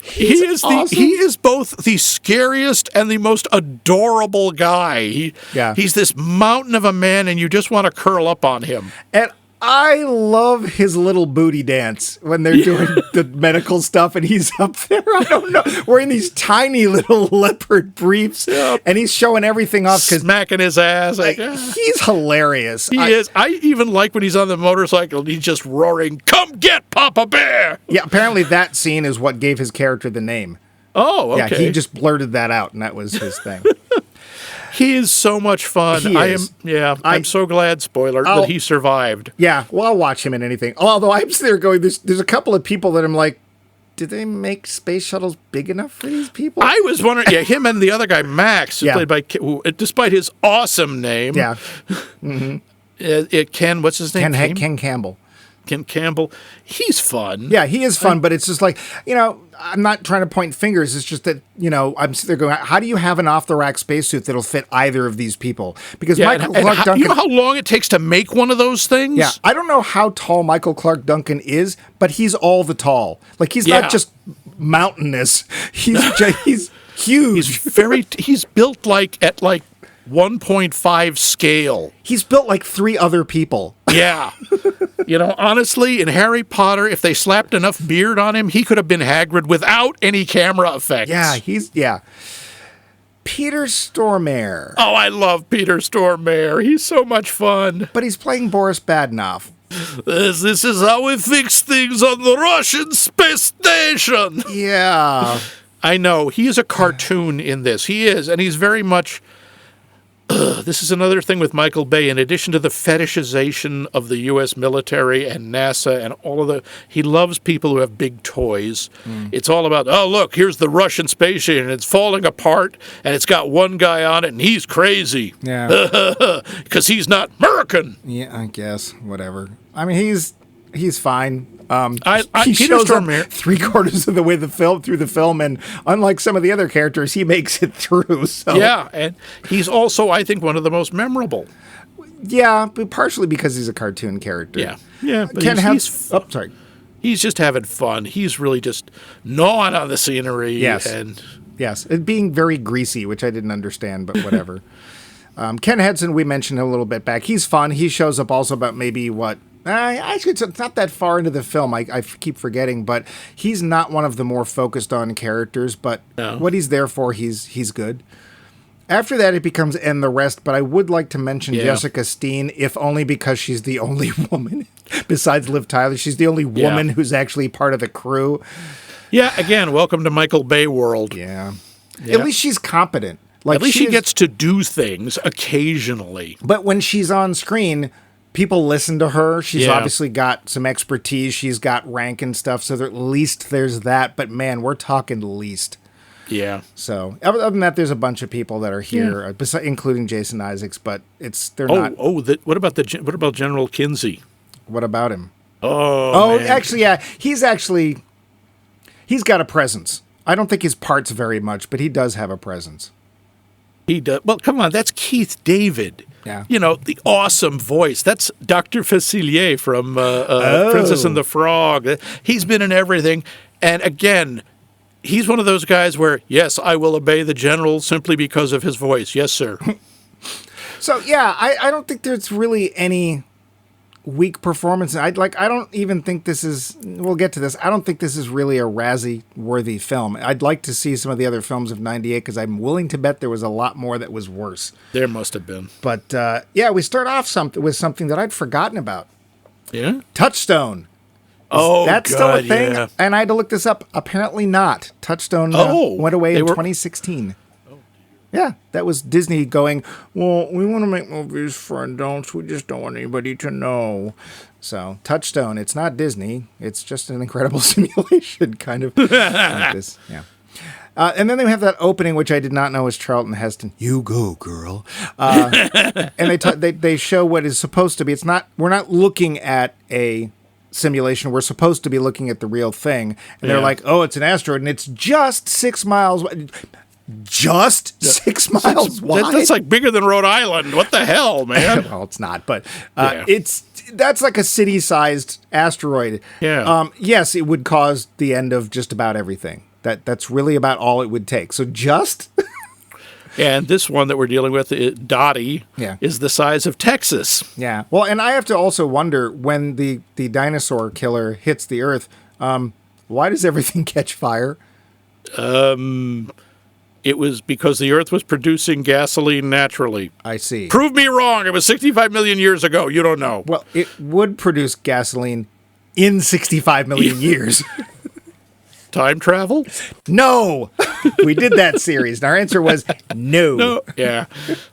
He is both the scariest and the most adorable guy. He's this mountain of a man, and you just want to curl up on him. And I love his little booty dance when they're doing the medical stuff, and he's up there, I don't know, wearing these tiny little leopard briefs, and he's showing everything off. Smacking his ass. He's hilarious. He is. I even like when he's on the motorcycle, and he's just roaring, "Come get Papa Bear!" Yeah, apparently that scene is what gave his character the name. Oh, okay. Yeah, he just blurted that out, and that was his thing. He is so much fun. I'm so glad, spoiler, that he survived. Yeah, well, I'll watch him in anything. Although I'm sitting there going, there's a couple of people that I'm like, did they make space shuttles big enough for these people? I was wondering, him and the other guy, Max, played by, despite his awesome name. Yeah. Mm-hmm. Ken, what's his name? Ken Campbell. Ken Campbell. He's fun. Yeah, he is fun, but it's just like, I'm not trying to point fingers. It's just that, I'm sitting there going, how do you have an off-the-rack spacesuit that'll fit either of these people? Because Michael Clark Duncan... You know how long it takes to make one of those things? Yeah, I don't know how tall Michael Clark Duncan is, but he's all the tall. Like, he's not just mountainous. He's huge. He's built at 1.5 scale. He's built like 3 other people. Yeah. Honestly, in Harry Potter, if they slapped enough beard on him, he could have been Hagrid without any camera effects. Yeah, Peter Stormare. Oh, I love Peter Stormare. He's so much fun. But he's playing Boris Badenoff. This is how we fix things on the Russian space station. Yeah. I know. He is a cartoon in this. He is, and he's very much... This is another thing with Michael Bay. In addition to the fetishization of the U.S. military and NASA and all of he loves people who have big toys. It's all about, oh, look, here's the Russian space station, and it's falling apart, and it's got one guy on it, and he's crazy. Yeah. Because he's not American. Yeah, I guess. Whatever. I mean, he's fine. He shows up 3/4 of the way through the film, and unlike some of the other characters, he makes it through. So. Yeah, and he's also, I think, one of the most memorable. Yeah, but partially because he's a cartoon character. Yeah. But sorry. He's just having fun. He's really just gnawing on the scenery. Yes. And being very greasy, which I didn't understand, but whatever. Ken Hudson, we mentioned a little bit back. He's fun. He shows up also about maybe what. Actually, it's not that far into the film. I keep forgetting, but he's not one of the more focused on characters. But what he's there for, he's good. After that, it becomes And the Rest. But I would like to mention Jessica Steen, if only because she's the only woman besides Liv Tyler. She's the only woman who's actually part of the crew. Yeah. Again, welcome to Michael Bay world. Yeah. At least she's competent. At least she gets to do things occasionally. But when she's on screen, people listen to her. She's obviously got some expertise. She's got rank and stuff. So at least there's that. But man, we're talking least. Yeah. So other than that, there's a bunch of people that are here, including Jason Isaacs. But they're not. What about General Kinsey? What about him? Oh, man. Actually, yeah, he's got a presence. I don't think his parts very much, but he does have a presence. He does. Well, come on, that's Keith David. Yeah. The awesome voice. That's Dr. Facilier from Princess and the Frog. He's been in everything. And again, he's one of those guys where, yes, I will obey the general simply because of his voice. Yes, sir. So yeah, I don't think there's really any weak performance. I don't even think this is. We'll get to this. I don't think this is really a Razzie-worthy film. I'd like to see some of the other films of '98 because I'm willing to bet there was a lot more that was worse. There must have been. But yeah, we start off with something that I'd forgotten about. Yeah. Touchstone. That's still a thing? Yeah. And I had to look this up. Apparently not. Touchstone went away in 2016. Yeah, that was Disney going, well, we want to make movies for adults. We just don't want anybody to know. So, Touchstone, it's not Disney. It's just an incredible simulation, kind of like this. Yeah. And then they have that opening, which I did not know was Charlton Heston. You go, girl. And they show what is supposed to be. We're not looking at a simulation. We're supposed to be looking at the real thing. And they're like, oh, it's an asteroid, and it's just 6 miles. Just 6 miles wide? That's like bigger than Rhode Island. What the hell, man? Well, it's not, but that's like a city-sized asteroid. Yeah. Yes, it would cause the end of just about everything. That's really about all it would take. So just... And this one that we're dealing with, Dottie, is the size of Texas. Yeah. Well, and I have to also wonder, when the dinosaur killer hits the Earth, why does everything catch fire? It was because the Earth was producing gasoline naturally. I see. Prove me wrong. It was 65 million years ago. You don't know. Well, it would produce gasoline in 65 million years. Time travel? No. We did that series, and our answer was no. No. Yeah.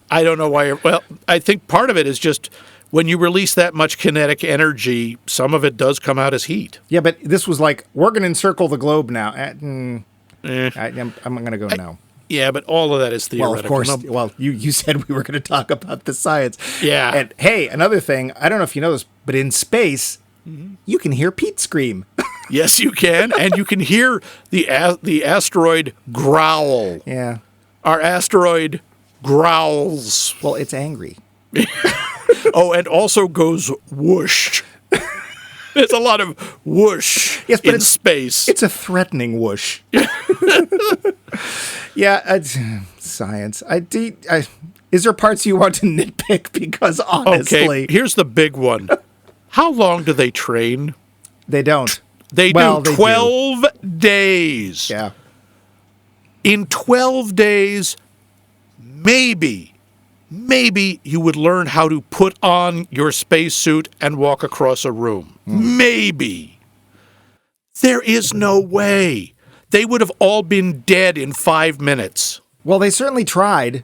I don't know why. Well, I think part of it is just when you release that much kinetic energy, some of it does come out as heat. Yeah, but this was like, we're going to encircle the globe now. I'm going to go no. Yeah, but all of that is theoretical. Well, of course. Well, you said we were going to talk about the science. Yeah. And hey, another thing, I don't know if you know this, but in space, you can hear Pete scream. Yes, you can. And you can hear the asteroid growl. Yeah. Our asteroid growls. Well, it's angry. Oh, and also goes whoosh. There's a lot of whoosh in space. It's a threatening whoosh. Yeah, it's science. Is there parts you want to nitpick? Because honestly... Okay, here's the big one. How long do they train? They don't. They do 12 days. Yeah. In 12 days, maybe you would learn how to put on your spacesuit and walk across a room. Maybe. There is no way. They would have all been dead in 5 minutes. Well, they certainly tried.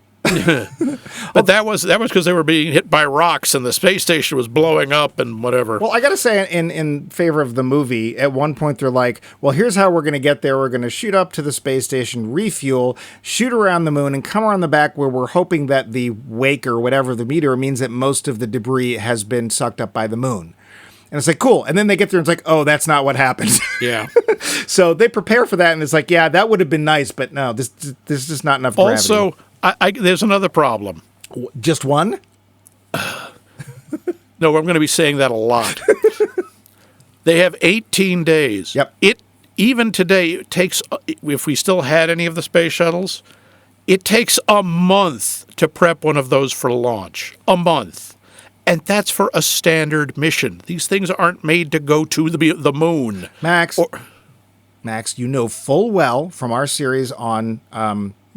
But that was because they were being hit by rocks and the space station was blowing up and whatever. Well, I got to say, in favor of the movie, at one point they're like, well, here's how we're going to get there. We're going to shoot up to the space station, refuel, shoot around the moon, and come around the back where we're hoping that the wake or whatever the meteor means that most of the debris has been sucked up by the moon. And it's like, cool. And then they get there and it's like, oh, that's not what happens. Yeah. So they prepare for that and it's like, yeah, that would have been nice, but no, this is just not enough gravity. Also, there's another problem. Just one? No, I'm going to be saying that a lot. They have 18 days. Yep. Even today, it takes, if we still had any of the space shuttles, it takes a month to prep one of those for launch. A month. And that's for a standard mission. These things aren't made to go to the moon. Max, you know full well from our series on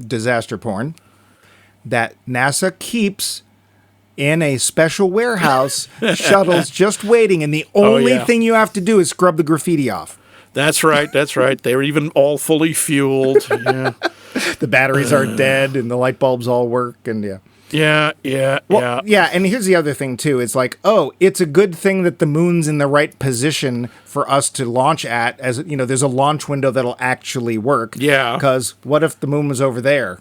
disaster porn that NASA keeps in a special warehouse shuttles just waiting, and the only thing you have to do is scrub the graffiti off. That's right. They're even all fully fueled. Yeah. The batteries are dead, and the light bulbs all work, and yeah. Yeah. And here's the other thing, too. It's like, oh, it's a good thing that the moon's in the right position for us to launch at. As you know, there's a launch window that'll actually work. Yeah. Because what if the moon was over there?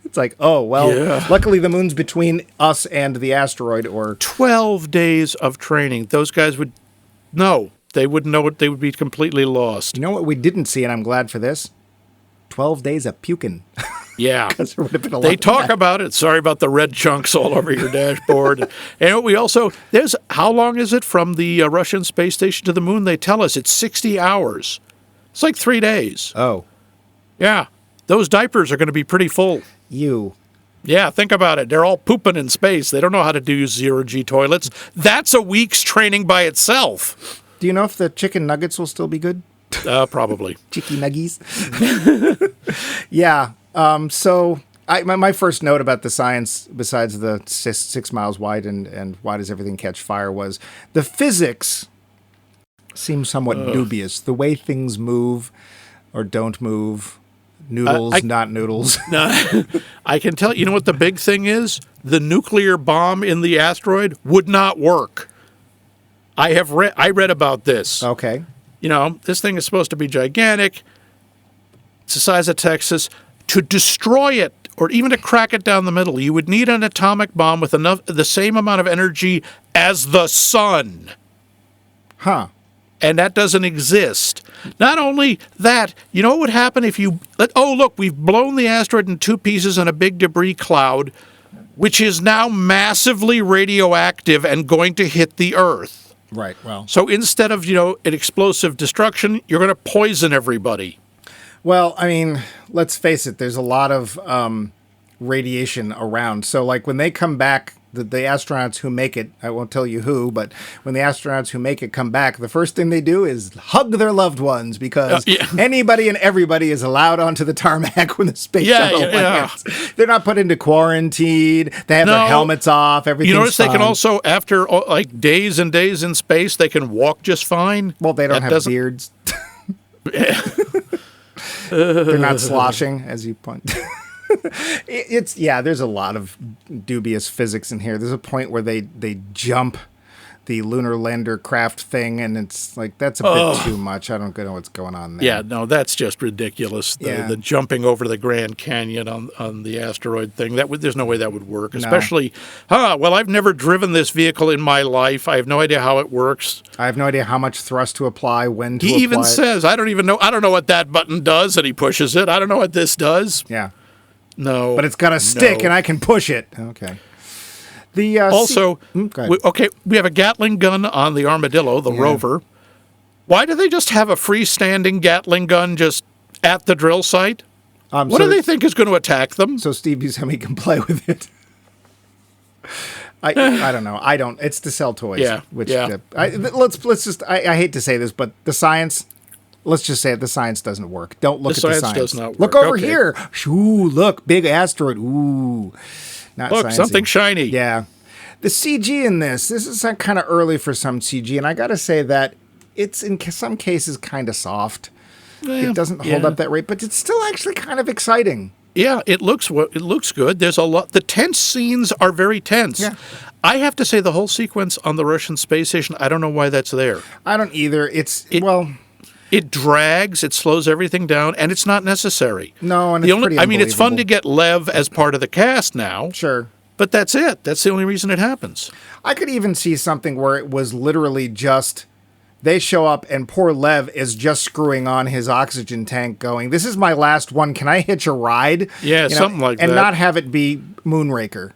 It's like, oh, well, luckily the moon's between us and the asteroid. Or 12 days of training. Those guys would... No, they wouldn't know it. They would be completely lost. You know what we didn't see, and I'm glad for this? 12 days of puking. Yeah. Because there would have been a lot They talk about it. Sorry about the red chunks all over your dashboard. And we also, how long is it from the Russian space station to the moon? They tell us it's 60 hours. It's like 3 days. Oh. Yeah. Those diapers are going to be pretty full. Yeah, think about it. They're all pooping in space. They don't know how to do zero-G toilets. That's a week's training by itself. Do you know if the chicken nuggets will still be good? Probably. Chicky nuggies. Yeah. So my first note about the science, besides the 6 miles wide and why does everything catch fire, was the physics seems somewhat dubious. The way things move or don't move. Noodles, not noodles. No, I can tell you know what the big thing is? The nuclear bomb in the asteroid would not work. I read about this. Okay. You know, this thing is supposed to be gigantic. It's the size of Texas. To destroy it, or even to crack it down the middle, you would need an atomic bomb with the same amount of energy as the sun. Huh. And that doesn't exist. Not only that, you know what would happen if you... look, we've blown the asteroid in 2 pieces in a big debris cloud, which is now massively radioactive and going to hit the Earth. Right, well... So instead of, an explosive destruction, you're going to poison everybody. Well, I mean, let's face it, there's a lot of radiation around. So, like, when they come back... The astronauts who make it, I won't tell you who, but when the astronauts who make it come back, the first thing they do is hug their loved ones because anybody and everybody is allowed onto the tarmac when the space shuttle lands. They're not put into quarantine. They have their helmets off. Everything's You notice fine. They can also, after like days and days in space, they can walk just fine. Well, they don't have beards. They're not sloshing, as you point. There's a lot of dubious physics in here. There's a point where they jump the lunar lander craft thing, and it's like, that's a bit too much. I don't know what's going on there. Yeah, no, that's just ridiculous. The jumping over the Grand Canyon on the asteroid thing, there's no way that would work. Especially, well, I've never driven this vehicle in my life. I have no idea how it works. I have no idea how much thrust to apply, when to apply. He even says, I don't know what that button does, and he pushes it. I don't know what this does. Yeah. No. But it's got a stick, and I can push it. Okay. We have a Gatling gun on the Armadillo, the rover. Why do they just have a freestanding Gatling gun just at the drill site? What do they think is going to attack them? So Steve Buscemi can play with it. I don't know. It's to sell toys. Yeah. Let's just. I hate to say this, but the science. Let's just say it. The science doesn't work. Don't look at the science. The science does not work. Look over here. Ooh, look, big asteroid. Ooh, not look, sciencey. Something shiny. Yeah, the CG in this is kind of early for some CG, and I got to say that it's in some cases kind of soft. It doesn't hold up that great, but it's still actually kind of exciting. Yeah, it looks good. There's a lot. The tense scenes are very tense. Yeah. I have to say the whole sequence on the Russian space station, I don't know why that's there. I don't either. It drags, it slows everything down, and it's not necessary. No, and it's pretty unbelievable. It's fun to get Lev as part of the cast now. Sure. But that's it. That's the only reason it happens. I could even see something where it was literally just... They show up and poor Lev is just screwing on his oxygen tank going, this is my last one. Can I hitch a ride? Yeah, something like that. And not have it be Moonraker.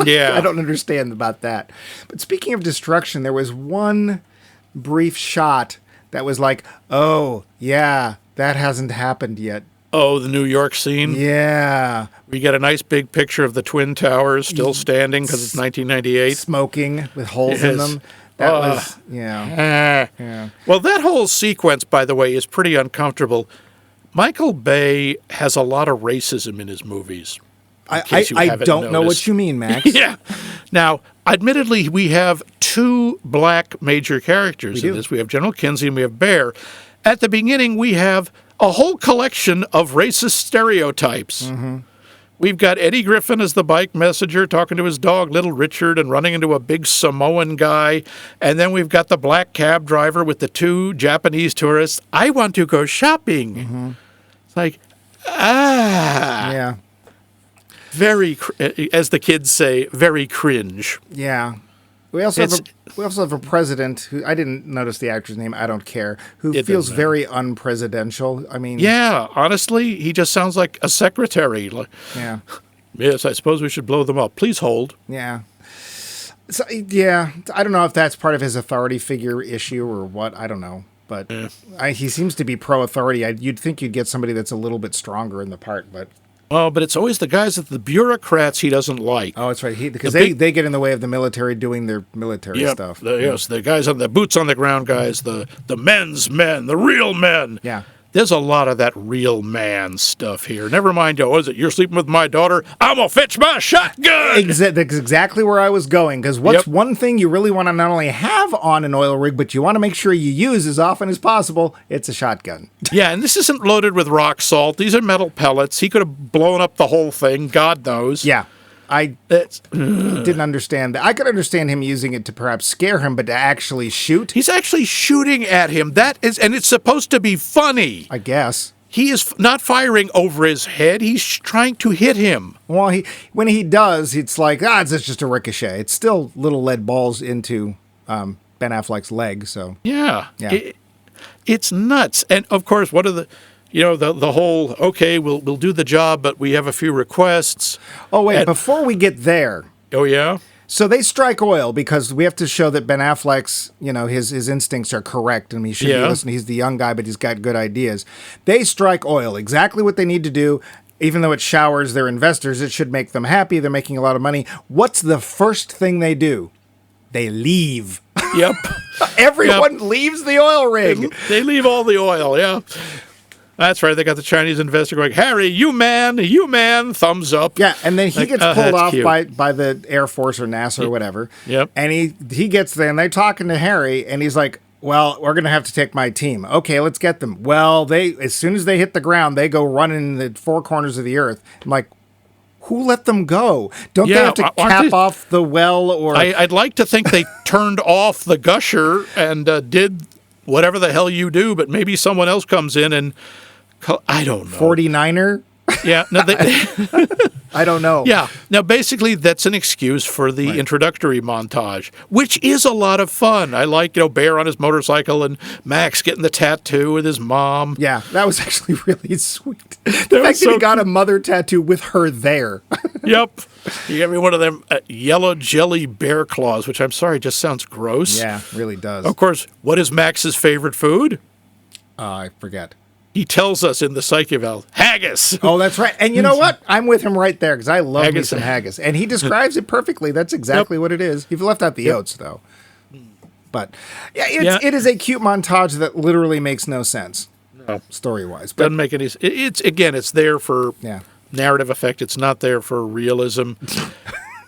Yeah. I don't understand about that. But speaking of destruction, there was one brief shot that was like, oh, yeah, that hasn't happened yet. Oh, the New York scene? Yeah. We get a nice big picture of the Twin Towers still standing because it's 1998. Smoking with holes in them. That was, yeah. Well, that whole sequence, by the way, is pretty uncomfortable. Michael Bay has a lot of racism in his movies. I don't know what you mean, Max. Yeah. Now, admittedly, we have 2 black major characters in this. We have General Kinsey and we have Bear. At the beginning, we have a whole collection of racist stereotypes. Mm-hmm. We've got Eddie Griffin as the bike messenger talking to his dog, Little Richard, and running into a big Samoan guy. And then we've got the black cab driver with the 2 Japanese tourists. I want to go shopping. Mm-hmm. It's like, Yeah. Very, as the kids say, very cringe. Yeah. We also have a president who, I didn't notice the actor's name, I don't care, who feels very unpresidential. I mean... Yeah, honestly, he just sounds like a secretary. Yeah. Yes, I suppose we should blow them up. Please hold. Yeah. So, yeah, I don't know if that's part of his authority figure issue or what, I don't know. But he seems to be pro-authority. You'd think you'd get somebody that's a little bit stronger in the part, but Oh, but it's always the guys the bureaucrats he doesn't like. Oh, that's right. Because they get in the way of the military doing their military stuff. Yes, the guys on the boots on the ground guys, the men's men, the real men. Yeah. There's a lot of that real man stuff here. Never mind, what is it? You're sleeping with my daughter? I'm going to fetch my shotgun! That's exactly where I was going, because what's one thing you really want to not only have on an oil rig, but you want to make sure you use as often as possible? It's a shotgun. Yeah, and this isn't loaded with rock salt. These are metal pellets. He could have blown up the whole thing, God knows. Yeah. I didn't understand that. I could understand him using it to perhaps scare him, but to actually shoot? He's actually shooting at him. And it's supposed to be funny. I guess. He is not firing over his head. He's trying to hit him. Well, when he does, it's like, it's just a ricochet. It's still little lead balls into Ben Affleck's leg, so. Yeah. It's nuts. And, of course, what are the whole, okay, we'll do the job, but we have a few requests. Oh, wait, before we get there. Oh, yeah? So they strike oil because we have to show that Ben Affleck's, his instincts are correct and he should be listening. He's the young guy, but he's got good ideas. They strike oil, exactly what they need to do. Even though it showers their investors, it should make them happy. They're making a lot of money. What's the first thing they do? They leave. Yep. Everyone leaves the oil rig. They leave all the oil, yeah. That's right. They got the Chinese investor going, Harry, you man, thumbs up. Yeah, and then he gets pulled off by the Air Force or NASA or whatever. Yep. And he gets there, and they're talking to Harry, and he's like, well, we're going to have to take my team. Okay, let's get them. Well, as soon as they hit the ground, they go running in the four corners of the earth. I'm like, who let them go? Don't they have to cap off the well? Or I'd like to think they turned off the gusher and did whatever the hell you do, but maybe someone else comes in and... I don't know. 49er? Yeah. No, I don't know. Yeah. Now, basically, that's an excuse for the introductory montage, which is a lot of fun. I like, Bear on his motorcycle and Max getting the tattoo with his mom. Yeah, that was actually really sweet. The fact that he got a mother tattoo with her there. Yep. You gave me one of them yellow jelly bear claws, which I'm sorry, just sounds gross. Yeah, really does. Of course, what is Max's favorite food? I forget. He tells us in the psyche eval, haggis. Oh, that's right. And you know what? I'm with him right there because I love me some haggis. And he describes it perfectly. That's exactly what it is. He left out the oats, though. But it is a cute montage that literally makes no sense, story-wise. Doesn't make any sense. It's there for narrative effect. It's not there for realism.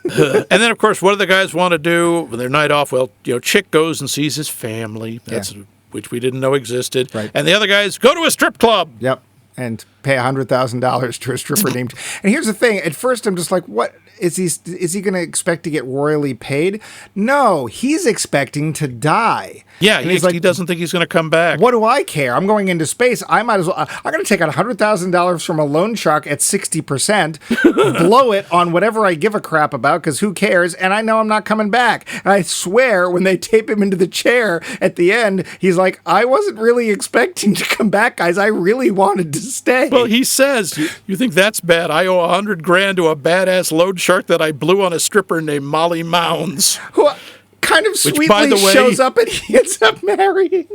And then, of course, what do the guys want to do with their night off? Well, Chick goes and sees his family. That's which we didn't know existed. Right. And the other guys go to a strip club. Yep. And pay $100,000 to a stripper named. And here's the thing. At first, I'm just like, what? Is he going to expect to get royally paid? No, he's expecting to die. Yeah, he doesn't think he's going to come back. What do I care? I'm going into space. I might as well. I'm going to take out $100,000 from a loan shark at 60%, blow it on whatever I give a crap about, because who cares? And I know I'm not coming back. And I swear, when they tape him into the chair at the end, he's like, I wasn't really expecting to come back, guys. I really wanted to stay. Well, he says, you think that's bad? I owe $100,000 to a badass loan shark that I blew on a stripper named Molly Mounds. Who kind of sweetly shows up and he ends up marrying.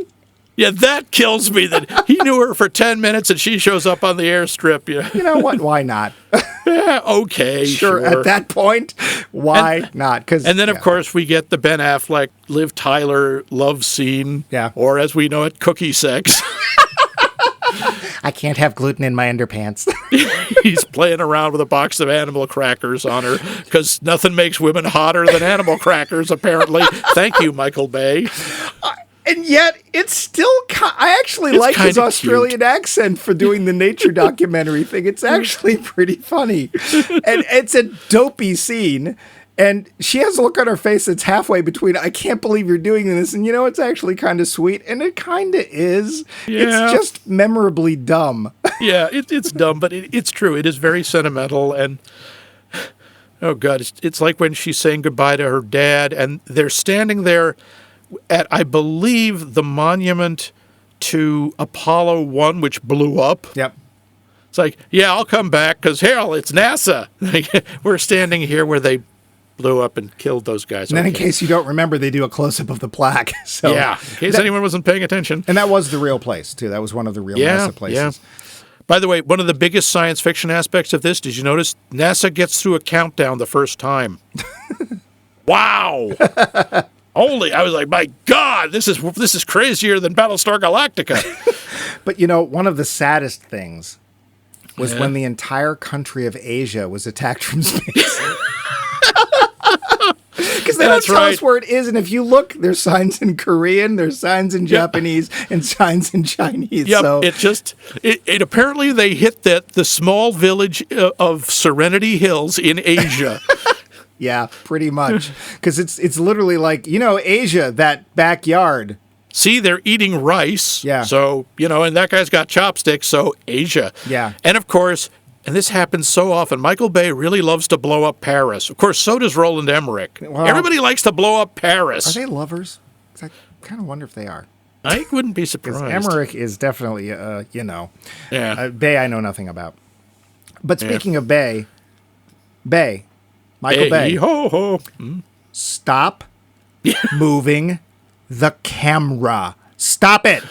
Yeah, that kills me that he knew her for 10 minutes and she shows up on the airstrip. Yeah. You know what? Why not? Yeah, okay, sure. At that point, why not? And then, of course, we get the Ben Affleck, Liv Tyler love scene. Yeah. Or, as we know it, cookie sex. I can't have gluten in my underpants. He's playing around with a box of animal crackers on her because nothing makes women hotter than animal crackers, apparently. Thank you, Michael Bay. And yet, it's still... I actually like his Australian accent for doing the nature documentary thing. It's actually pretty funny. And it's a dopey scene. And she has a look on her face that's halfway between, I can't believe you're doing this, and it's actually kind of sweet, and it kind of is. Yeah. It's just memorably dumb. Yeah, it's dumb, but it's true. It is very sentimental, and, oh, God, it's like when she's saying goodbye to her dad, and they're standing there at, I believe, the monument to Apollo 1, which blew up. Yep. It's like, yeah, I'll come back, because, hell, it's NASA. We're standing here where they blew up and killed those guys. And then in case you don't remember, they do a close-up of the plaque. So yeah, in case anyone wasn't paying attention. And that was the real place, too. That was one of the real NASA places. Yeah. By the way, one of the biggest science fiction aspects of this, did you notice? NASA gets through a countdown the first time. Wow. Holy, I was like, my God, this is crazier than Battlestar Galactica. But, you know, one of the saddest things was when the entire country of Asia was attacked from space. Because they don't tell us where it is, and if you look, there's signs in Korean, there's signs in Japanese, and signs in Chinese. Yep, so it apparently they hit the small village of Serenity Hills in Asia. Yeah, pretty much. Because it's literally like, you know, Asia, that backyard. See, they're eating rice. Yeah. So, you know, and that guy's got chopsticks, so Asia. Yeah. And of course, and this happens so often, Michael Bay really loves to blow up Paris. Of course, so does Roland Emmerich. Well, everybody likes to blow up Paris. Are they lovers? 'Cause I kind of wonder if they are. I wouldn't be surprised. Emmerich is definitely, you know. Yeah. Bay I know nothing about. But speaking of Bay, Michael Bay, ho, ho. stop moving the camera. Stop it.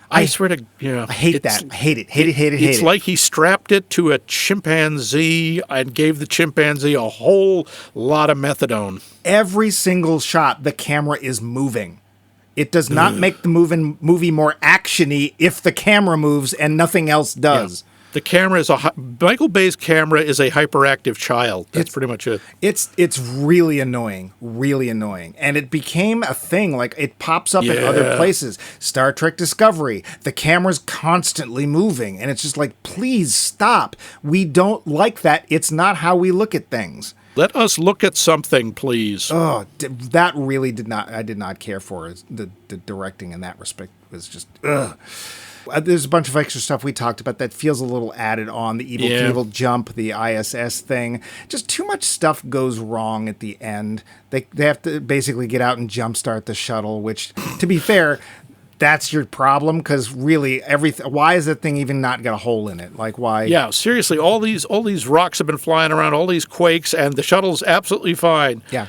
I swear to I hate that. I hate it. Hate it. It's like he strapped it to a chimpanzee and gave the chimpanzee a whole lot of methadone. Every single shot, the camera is moving. It does not make the movie more actiony if the camera moves and nothing else does. Yeah. The camera is Michael Bay's camera is a hyperactive child. That's pretty much it. It's really annoying, and it became a thing. Like it pops up in other places. Star Trek Discovery, the camera's constantly moving, and it's just like, please stop. We don't like that. It's not how we look at things. Let us look at something, please. Oh, that really I did not care for the directing in that respect. Was just ugh. There's a bunch of extra stuff we talked about that feels a little added on. The Evil Knievel jump, the ISS thing. Just too much stuff goes wrong at the end. They have to basically get out and jumpstart the shuttle, which, to be fair, that's your problem, because really, why is that thing even not got a hole in it? Like, why? Yeah, seriously, all these rocks have been flying around, all these quakes, and the shuttle's absolutely fine. Yeah.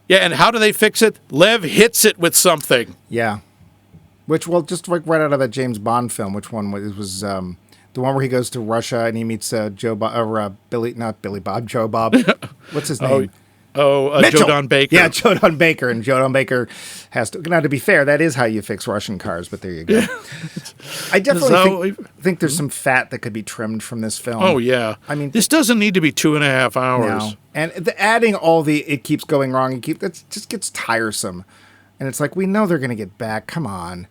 Yeah, and how do they fix it? Lev hits it with something. Yeah. Which, well, just like right out of that James Bond film, which one was the one where he goes to Russia and he meets Joe Bob. What's his name? Joe Don Baker. Yeah, Joe Don Baker. And Joe Don Baker has to... Now, to be fair, that is how you fix Russian cars, but there you go. I definitely think there's some fat that could be trimmed from this film. Oh, yeah. I mean, this doesn't need to be 2.5 hours. No. And adding all it keeps going wrong, that just gets tiresome. And it's like, we know they're going to get back. Come on.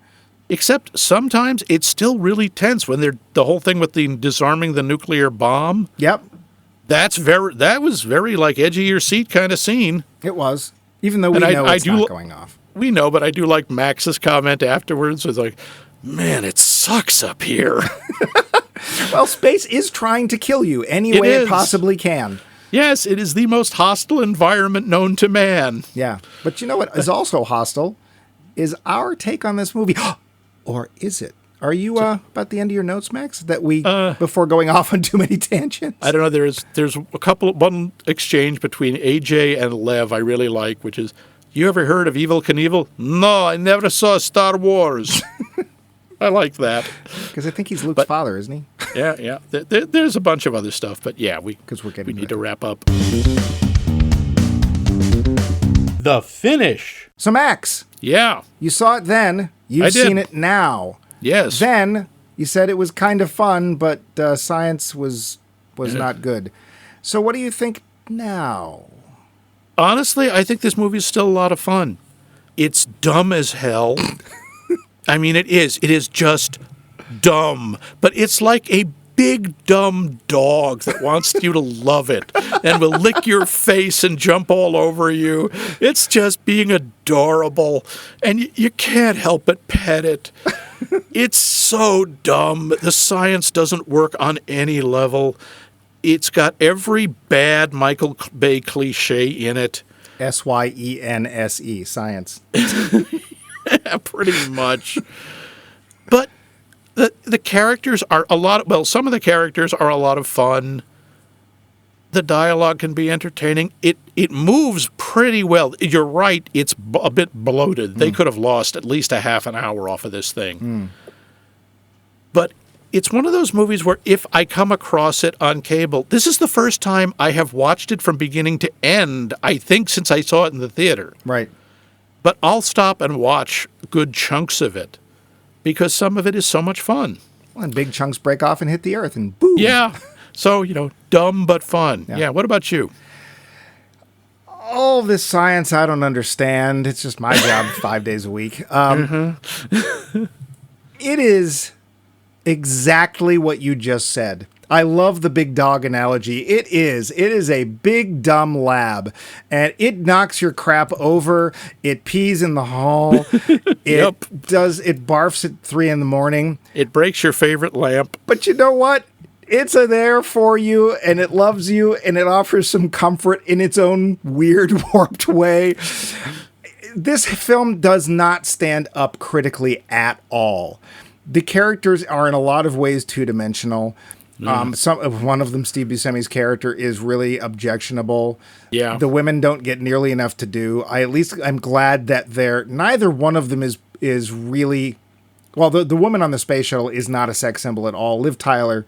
Except sometimes it's still really tense when the whole thing with the disarming the nuclear bomb. Yep. That was very like edge of your seat kind of scene. It was. Even though we know it's not going off. We know, but I do like Max's comment afterwards. It's like, man, it sucks up here. Well, space is trying to kill you any way it possibly can. Yes, it is the most hostile environment known to man. Yeah. But you know what is also hostile? Is our take on this movie. Or is it? Are you about the end of your notes, Max? That we before going off on too many tangents? I don't know. There's one exchange between AJ and Lev I really like, which is, you ever heard of Evel Knievel? No, I never saw Star Wars. I like that. Because I think he's Luke's father, isn't he? Yeah. There's a bunch of other stuff, but yeah, we need to wrap up. The finish. So Max. Yeah. You saw it then. You've seen it now. Yes. Then you said it was kind of fun, but science was not good. So what do you think now? Honestly, I think this movie is still a lot of fun. It's dumb as hell. I mean, it is. It is just dumb. But it's like a big, dumb dog that wants you to love it and will lick your face and jump all over you. It's just being adorable, and you can't help but pet it. It's so dumb. The science doesn't work on any level. It's got every bad Michael Bay cliche in it. SYENSE, science. Yeah, pretty much. But the characters are some of the characters are a lot of fun. The dialogue can be entertaining. It moves pretty well. You're right, it's a bit bloated. They could have lost at least a half an hour off of this thing. But it's one of those movies where if I come across it on cable, this is the first time I have watched it from beginning to end, I think, since I saw it in the theater. Right. But I'll stop and watch good chunks of it because some of it is so much fun. Well, and big chunks break off and hit the earth and boom. Yeah. So, dumb but fun. Yeah. What about you? All this science I don't understand. It's just my job 5 days a week. It is exactly what you just said. I love the big dog analogy. It is a big dumb lab, and it knocks your crap over. It pees in the hall. It barfs at 3 a.m. It breaks your favorite lamp. But you know what? It's there for you, and it loves you, and it offers some comfort in its own weird, warped way. This film does not stand up critically at all. The characters are in a lot of ways two-dimensional. One of them, Steve Buscemi's character, is really objectionable. Yeah. The women don't get nearly enough to do. I'm glad that neither one of them is really. Well, the woman on the space shuttle is not a sex symbol at all. Liv Tyler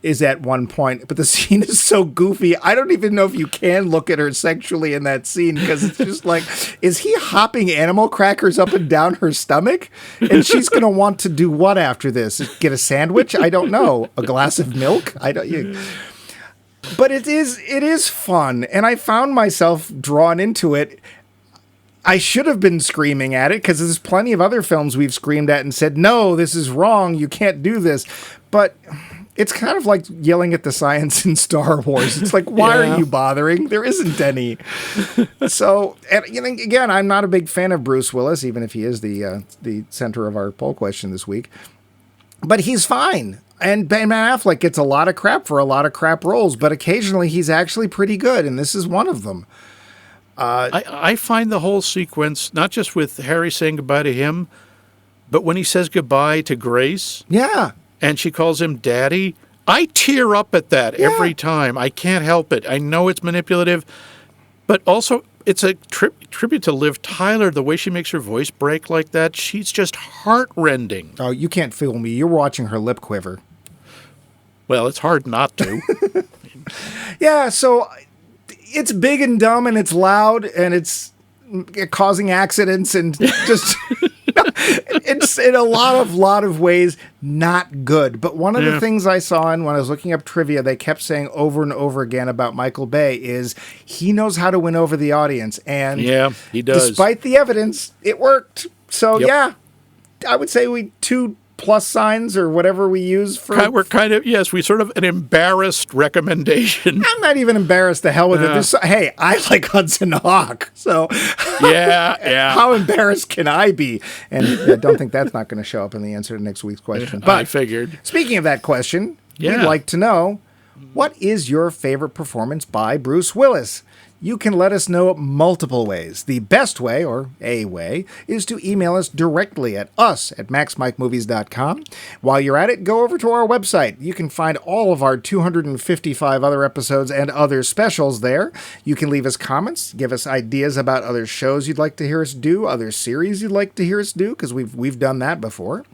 is at one point, but the scene is so goofy. I don't even know if you can look at her sexually in that scene because it's just like, is he hopping animal crackers up and down her stomach? And she's going to want to do what after this? Get a sandwich? I don't know. A glass of milk? But it is fun, and I found myself drawn into it. I should have been screaming at it because there's plenty of other films we've screamed at and said, no, this is wrong. You can't do this. But it's kind of like yelling at the science in Star Wars. It's like, why are you bothering? There isn't any. So, and, again, I'm not a big fan of Bruce Willis, even if he is the center of our poll question this week. But he's fine. And Ben Affleck gets a lot of crap for a lot of crap roles, but occasionally he's actually pretty good, and this is one of them. I find the whole sequence, not just with Harry saying goodbye to him, but when he says goodbye to Grace. Yeah. And she calls him Daddy. I tear up at that every time. I can't help it. I know it's manipulative, but also it's a tribute to Liv Tyler. The way she makes her voice break like that, she's just heart-rending. Oh, you can't fool me. You're watching her lip quiver. Well, it's hard not to. Yeah, so it's big and dumb, and it's loud, and it's causing accidents, and just it's in a lot of ways not good. But one of the things I saw when I was looking up trivia, they kept saying over and over again about Michael Bay is he knows how to win over the audience, and he does. Despite the evidence, it worked. So I would say we 2+ signs or whatever we use for. We're kind of, we sort of an embarrassed recommendation. I'm not even embarrassed. The hell with it. Hey, I like Hudson Hawk. So how embarrassed can I be? And I don't think that's not going to show up in the answer to next week's question. But I figured. Speaking of that question, we'd like to know, what is your favorite performance by Bruce Willis? You can let us know multiple ways. The best way, or a way, is to email us directly at us@maxmikemovies.com. While you're at it, go over to our website. You can find all of our 255 other episodes and other specials there. You can leave us comments, give us ideas about other shows you'd like to hear us do, other series you'd like to hear us do, because we've done that before.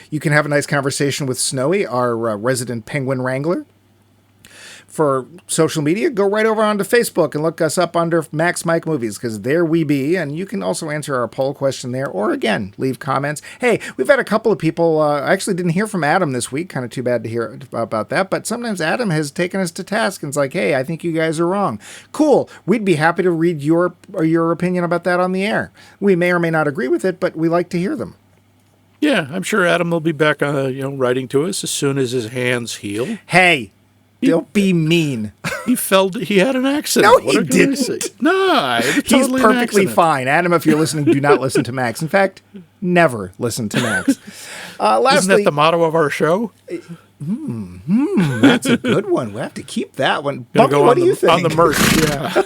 You can have a nice conversation with Snowy, our resident penguin wrangler. For social media, go right over onto Facebook and look us up under Max Mike Movies, because there we be, and you can also answer our poll question there, or again, leave comments. Hey, we've had a couple of people, I actually didn't hear from Adam this week, kind of too bad to hear about that, but sometimes Adam has taken us to task and it's like, hey, I think you guys are wrong. Cool, we'd be happy to read your opinion about that on the air. We may or may not agree with it, but we like to hear them. Yeah, I'm sure Adam will be back, writing to us as soon as his hands heal. Hey! Don't be mean. He had an accident. No, he didn't. No, he's perfectly fine. Adam, if you're listening, do not listen to Max. In fact, never listen to Max. Lastly, isn't that the motto of our show? That's a good one. We'll have to keep that one. Bumpy, what do you think? On the merch, yeah.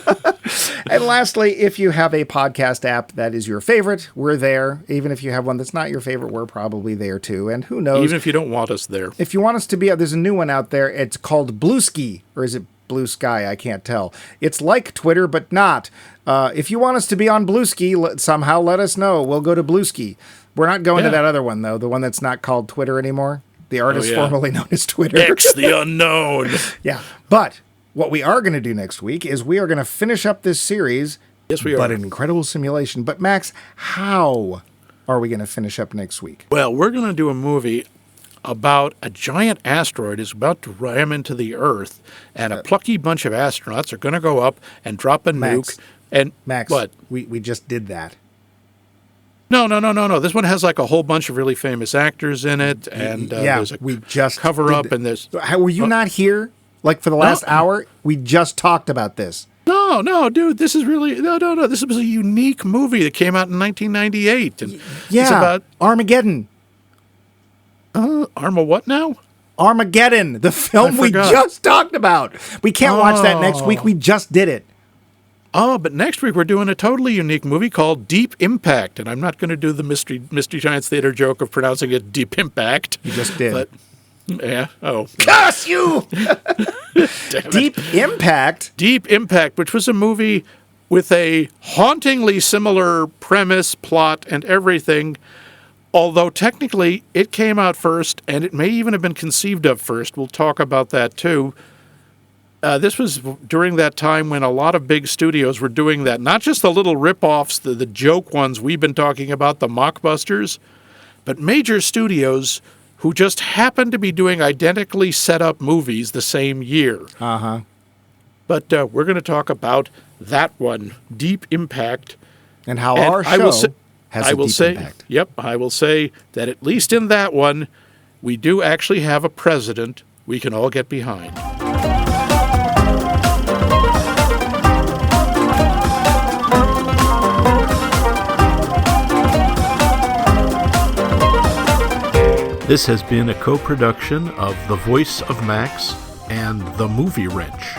And lastly, if you have a podcast app that is your favorite, we're there. Even if you have one that's not your favorite, we're probably there too. And who knows? Even if you don't want us there. If you want us to be, there's a new one out there. It's called Blueski, or is it Blue Sky? I can't tell. It's like Twitter, but not. If you want us to be on Blueski, somehow let us know. We'll go to Blueski. We're not going to that other one, though, the one that's not called Twitter anymore. the artist yeah. formerly known as Twitter. X the unknown. Yeah. But what we are going to do next week is we are going to finish up this series. Yes, we are. But an incredible simulation. But Max, how are we going to finish up next week? Well, we're going to do a movie about a giant asteroid is about to ram into the Earth, and a plucky bunch of astronauts are going to go up and drop a nuke. And Max, what? We just did that. No. This one has like a whole bunch of really famous actors in it, and there's a we just cover up, and there's. Were you not here? Like for the last hour, we just talked about this. No, dude, this is really no. This was a unique movie that came out in 1998, and it's about Armageddon. What now? Armageddon, the film we just talked about. We can't watch that next week. We just did it. Oh, but next week we're doing a totally unique movie called Deep Impact, and I'm not going to do the Mystery Science Theater joke of pronouncing it Deep Impact. You just did. But, yeah. Oh. Curse you! Deep Impact? Deep Impact, which was a movie with a hauntingly similar premise, plot, and everything, although technically it came out first, and it may even have been conceived of first. We'll talk about that, too. This was during that time when a lot of big studios were doing that. Not just the little rip-offs, the joke ones we've been talking about, the mockbusters, but major studios who just happened to be doing identically set-up movies the same year. Uh-huh. But we're going to talk about that one, Deep Impact. And how our show has a deep impact. Yep, I will say that at least in that one, we do actually have a president we can all get behind. This has been a co-production of The Voice of Max and The Movie Wrench.